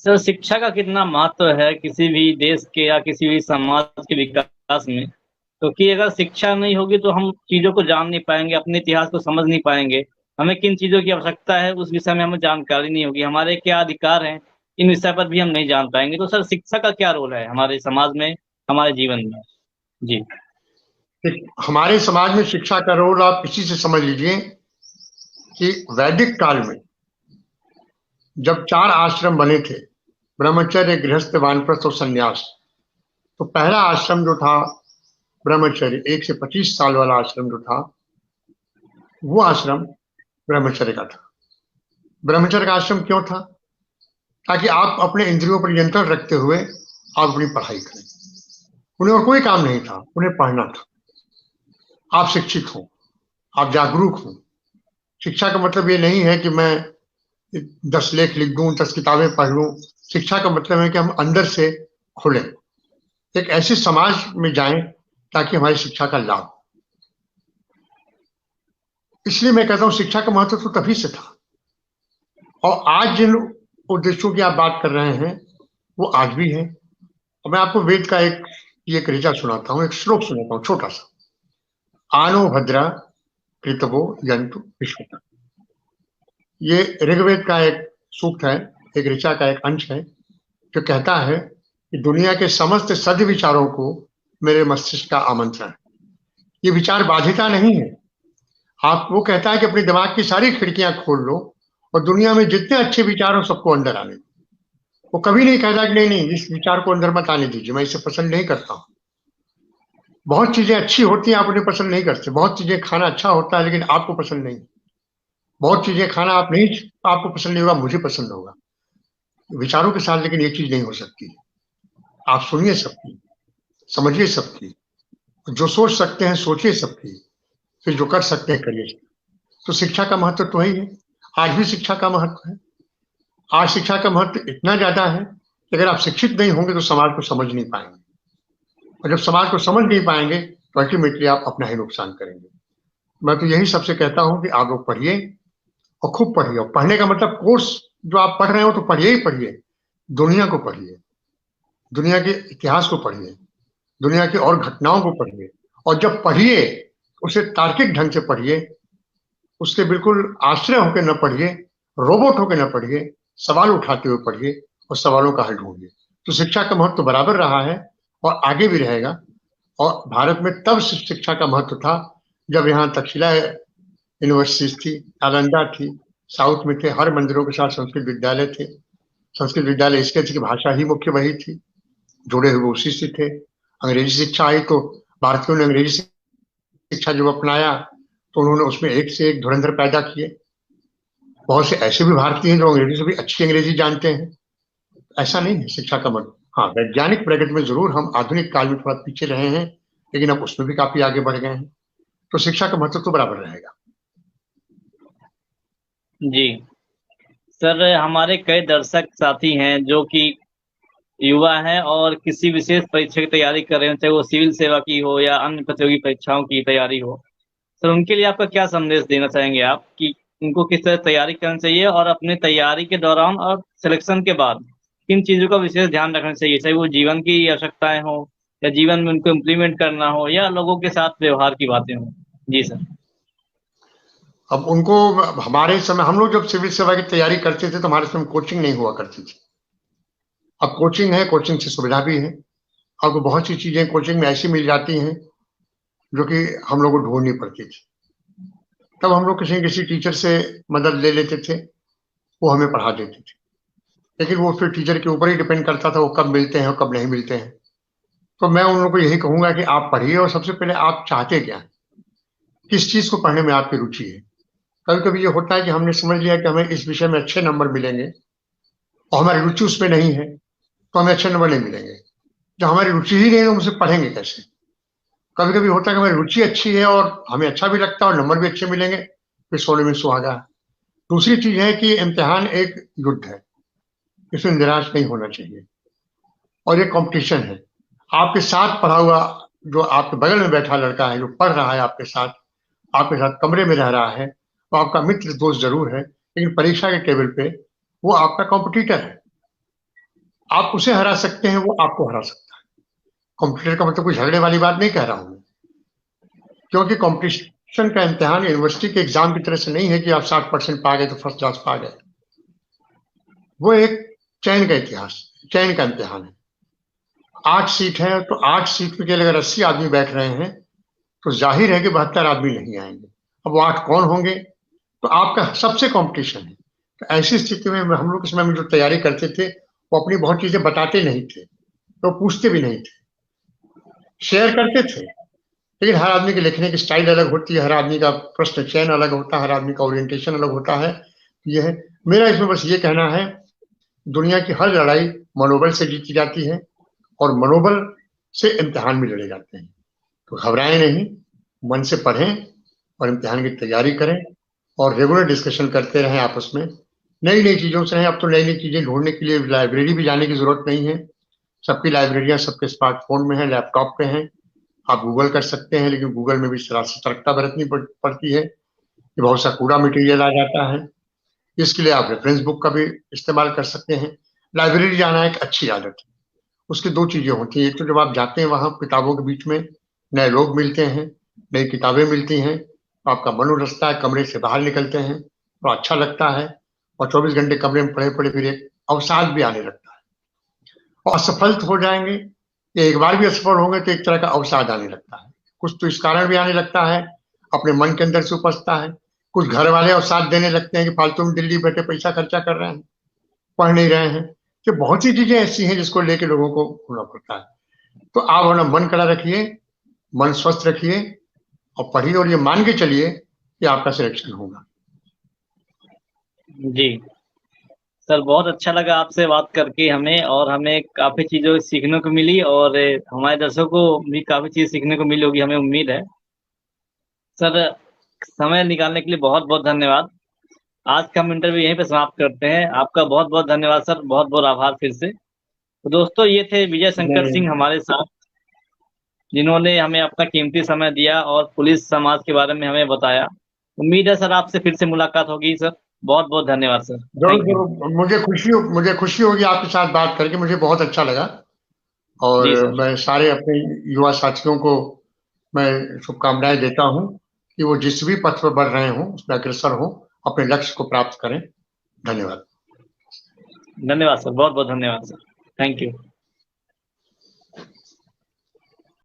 सर, शिक्षा का कितना महत्व है किसी भी देश के या किसी भी समाज के विकास में? क्योंकि अगर शिक्षा नहीं होगी तो हम चीजों को जान नहीं पाएंगे, अपने इतिहास को समझ नहीं पाएंगे। हमें किन चीजों की आवश्यकता है उस विषय में हमें जानकारी नहीं होगी, हमारे क्या अधिकार हैं इन विषय पर भी हम नहीं जान पाएंगे। तो सर, शिक्षा का क्या रोल है हमारे समाज में, हमारे जीवन में? जी। हमारे समाज में शिक्षा का रोल आप इसी से समझ लीजिए कि वैदिक काल में जब 4 आश्रम बने थे, ब्रह्मचर्य, गृहस्थ, वानप्रस्थ और संन्यास, तो पहला आश्रम जो था ब्रह्मचर्य, 1 से 25 साल वाला आश्रम जो था, वो आश्रम ब्रह्मचर्य का था। ब्रह्मचर्य का आश्रम क्यों था? ताकि आप अपने इंद्रियों पर नियंत्रण रखते हुए आप अपनी पढ़ाई करें। उन्हें और कोई काम नहीं था, उन्हें पढ़ना था। आप शिक्षित हो, आप जागरूक हो। शिक्षा का मतलब ये नहीं है कि मैं 10 लेख लिख दूं, 10 किताबें पढ़ लूं। शिक्षा का मतलब है कि हम अंदर से खुले, एक ऐसे समाज में जाएं ताकि हमारी शिक्षा का लाभ हो। इसलिए मैं कहता हूं शिक्षा का महत्व तो तभी से था, और आज जिन उद्देश्यों की आप बात कर रहे हैं वो आज भी है। और मैं आपको वेद का एक ऋचा सुनाता हूं, एक श्लोक सुनाता हूं छोटा सा। आनो भद्रा कृतवो यंतु विश्वता। ये ऋग्वेद का एक सूक्त है, एक ऋचा का एक अंश है, जो कहता है कि दुनिया के समस्त सद्विचारों को मेरे मस्तिष्क का आमंत्रण है। ये विचार बाध्यता नहीं है। आप, वो कहता है कि अपने दिमाग की सारी खिड़कियां खोल लो और दुनिया में जितने अच्छे विचार हो सबको अंदर आने दो। वो कभी नहीं कहता कि नहीं नहीं इस विचार को अंदर मत आने दीजिए, मैं इसे पसंद नहीं करता हूं। बहुत चीजें अच्छी होती हैं, आप उन्हें पसंद नहीं करते। बहुत चीजें खाना अच्छा होता है लेकिन आपको पसंद नहीं। बहुत चीजें खाना आपको पसंद नहीं होगा, मुझे पसंद होगा। विचारों के साथ लेकिन ये चीज नहीं हो सकती। आप सुनिए सबकी, समझिए सबकी, जो सोच सकते हैं सोचिए सबकी, फिर जो कर सकते हैं करिए। तो शिक्षा का महत्व तो वही है। आज भी शिक्षा का महत्व है। आज शिक्षा का महत्व इतना ज्यादा है कि अगर आप शिक्षित नहीं होंगे तो समाज को समझ नहीं पाएंगे, और जब समाज को समझ नहीं पाएंगे तो अल्टीमेटली आप अपना ही नुकसान करेंगे। मैं तो यही सबसे कहता हूं कि आप लोग पढ़िए और खूब पढ़िए। और पढ़ने का मतलब कोर्स जो आप पढ़ रहे हो तो पढ़िए ही पढ़िए। दुनिया को पढ़िए, दुनिया के इतिहास को पढ़िए, दुनिया की और घटनाओं को पढ़िए। और जब पढ़िए उसे तार्किक ढंग से पढ़िए, उसके बिल्कुल आश्रय होकर न पढ़िए, रोबोट होकर न पढ़िए, सवाल उठाते हुए पढ़िए और सवालों का हल ढूंढिए। तो शिक्षा का महत्व बराबर रहा है और आगे भी रहेगा। और भारत में तब शिक्षा का महत्व था जब यहाँ तक्षशिला यूनिवर्सिटी थी, नालंदा थी, साउथ में थे, हर मंदिरों के साथ संस्कृत विद्यालय थे। संस्कृत विद्यालय इसके थे कि भाषा ही मुख्य वही थी, जुड़े हुए उसी से थे। अंग्रेजी शिक्षा आई तो भारतीयों ने अंग्रेजी शिक्षा जब अपनाया तो उन्होंने उसमें एक से एक धुरंधर पैदा किए। बहुत से ऐसे भी भारतीय हैं जो अंग्रेजी से भी अच्छी अंग्रेजी जानते हैं। ऐसा नहीं है शिक्षा का मतलब। हाँ, वैज्ञानिक प्रगति में जरूर हम आधुनिक काल में थोड़ा पीछे रहे हैं, लेकिन अब उसमें भी काफी आगे बढ़ गए हैं। तो शिक्षा का महत्व तो बराबर रहेगा। जी सर, हमारे कई दर्शक साथी हैं जो कि युवा हैं और किसी विशेष परीक्षा की तैयारी कर रहे हो, चाहे वो सिविल सेवा की हो या अन्य प्रतियोगी परीक्षाओं की तैयारी हो। सर, उनके लिए आपका क्या संदेश देना चाहेंगे आप कि उनको किस तरह तैयारी करनी चाहिए और अपने तैयारी के दौरान और सिलेक्शन के बाद किन चीजों का विशेष ध्यान रखना चाहिए, चाहे वो जीवन की आवश्यकताएं हो या जीवन में उनको इम्प्लीमेंट करना हो या लोगों के साथ व्यवहार की बातें हो। जी सर। अब उनको, हमारे समय हम लोग जब सिविल सेवा की तैयारी करते थे तो हमारे समय कोचिंग नहीं हुआ करती थी। अब कोचिंग है, कोचिंग से सुविधा भी है। अब बहुत सी चीजें कोचिंग में ऐसी मिल जाती हैं जो कि हम लोग को ढूंढनी पड़ती थी। तब हम लोग किसी न किसी टीचर से मदद ले लेते थे, वो हमें पढ़ा देते थे। लेकिन वो फिर टीचर के ऊपर ही डिपेंड करता था वो कब मिलते हैं और कब नहीं मिलते हैं। तो मैं उन लोगों को यही कहूंगा कि आप पढ़िए, और सबसे पहले आप चाहते क्या हैं, किस चीज को पढ़ने में आपकी रुचि है। कभी कभी ये होता है कि हमने समझ लिया कि हमें इस विषय में अच्छे नंबर मिलेंगे और हमारी रुचि उसमें नहीं है, तो हमें अच्छे नंबर नहीं मिलेंगे। जब हमारी रुचि ही नहीं है तो हम उसे पढ़ेंगे कैसे। कभी कभी होता है कि हमारी रुचि अच्छी है और हमें अच्छा भी लगता है और नंबर भी अच्छे मिलेंगे, फिर सोने में सुहागा है। दूसरी चीज है कि इम्तिहान एक युद्ध है, इसमें निराश नहीं होना चाहिए, और ये कंपटीशन है। आपके साथ पढ़ा हुआ, जो आपके बगल में बैठा लड़का है जो पढ़ रहा है आपके साथ कमरे में रह रहा है, वो आपका मित्र दोस्त जरूर है, लेकिन परीक्षा के टेबल पे वो आपका कॉम्पिटिटर है। आप उसे हरा सकते हैं, वो आपको हरा सकता है। कॉम्पिटिटर का मतलब कोई झगड़े वाली बात नहीं कह रहा हूं मैं, क्योंकि कंपटीशन का इम्तिहान यूनिवर्सिटी के एग्जाम की तरह से नहीं है कि आप 60% पा गए तो फर्स्ट क्लास पा गए। वो एक चयन का इम्तिहान है। 8 सीट है, तो 8 सीट के लिए अगर 80 आदमी बैठ रहे हैं तो जाहिर है कि 72 आदमी नहीं आएंगे। अब वो 8 कौन होंगे, तो आपका सबसे कंपटीशन है। तो ऐसी स्थिति में हम लोग इस समय में जो तैयारी करते थे, वो अपनी बहुत चीजें बताते नहीं थे, तो पूछते भी नहीं थे, शेयर करते थे। लेकिन हर आदमी के लिखने की स्टाइल अलग होती है, हर आदमी का प्रश्न चयन अलग होता है, हर आदमी का ओरिएंटेशन अलग होता है। यह है मेरा इसमें बस ये कहना है, दुनिया की हर लड़ाई मनोबल से जीती जाती है और मनोबल से इम्तिहान भी लड़े जाते हैं। तो घबराएं नहीं, मन से पढ़ें और इम्तिहान की तैयारी करें, और रेगुलर डिस्कशन करते रहें आपस में, नई नई चीजों से रहें। अब तो नई नई चीजें ढूंढने के लिए लाइब्रेरी भी जाने की जरूरत नहीं है। सबकी लाइब्रेरियां सबके स्मार्टफोन में है, लैपटॉप पे हैं। आप गूगल कर सकते हैं, लेकिन गूगल में भी सतर्कता बरतनी पड़ती है कि बहुत सा कूड़ा मटेरियल आ जाता है। इसके लिए आप रेफरेंस बुक का भी इस्तेमाल कर सकते हैं। लाइब्रेरी जाना एक अच्छी आदत है। उसकी दो चीजें होती हैं, एक तो जब आप जाते हैं वहां किताबों के बीच में नए लोग मिलते हैं, नई किताबें मिलती हैं, तो आपका मन उलझता है, कमरे से बाहर निकलते हैं तो अच्छा लगता है, और 24 घंटे कमरे में पड़े पड़े फिर एक अवसाद भी आने लगता है। और असफल तो हो जाएंगे, या एक बार भी असफल होंगे तो एक तरह का अवसाद आने लगता है। कुछ तो इस कारण भी आने लगता है, अपने मन के अंदर से उपजता है। कुछ घर वाले अवसाद देने लगते हैं कि फालतू में दिल्ली बैठे पैसा खर्चा कर रहे हैं, पढ़ नहीं रहे हैं। तो बहुत सी चीजें ऐसी हैं जिसको लेके लोगों को होना पड़ता है। तो आप अपना मन कड़ा रखिए, मन स्वस्थ रखिए और पढ़िए, और ये मान के चलिए कि आपका सिलेक्शन होगा। जी सर, बहुत अच्छा लगा आपसे बात करके हमें, और हमें काफी चीजों सीखने को मिली, और हमारे दर्शकों को भी काफी चीज सीखने को मिली होगी, हमें उम्मीद है। सर, समय निकालने के लिए बहुत बहुत धन्यवाद। आज का हम इंटरव्यू यहीं पे समाप्त करते हैं। आपका बहुत बहुत धन्यवाद सर, बहुत बहुत आभार फिर से। तो दोस्तों, ये थे विजय शंकर नहीं, सिंह हमारे साथ, जिन्होंने हमें अपना कीमती समय दिया और पुलिस समाज के बारे में हमें बताया। उम्मीद है सर आपसे फिर से मुलाकात होगी सर। बहुत बहुत धन्यवाद सर। जरूर थैंक यू। जरूर, मुझे खुशी होगी आपके साथ बात करके, मुझे बहुत अच्छा लगा। और जी सर। मैं सारे अपने युवा साथियों को मैं शुभकामनाएं देता हूं कि वो जिस भी पथ पर बढ़ रहे हों उसमें अग्रसर हों, अपने लक्ष्य को प्राप्त करें। धन्यवाद। धन्यवाद सर, बहुत बहुत धन्यवाद सर। Thank you.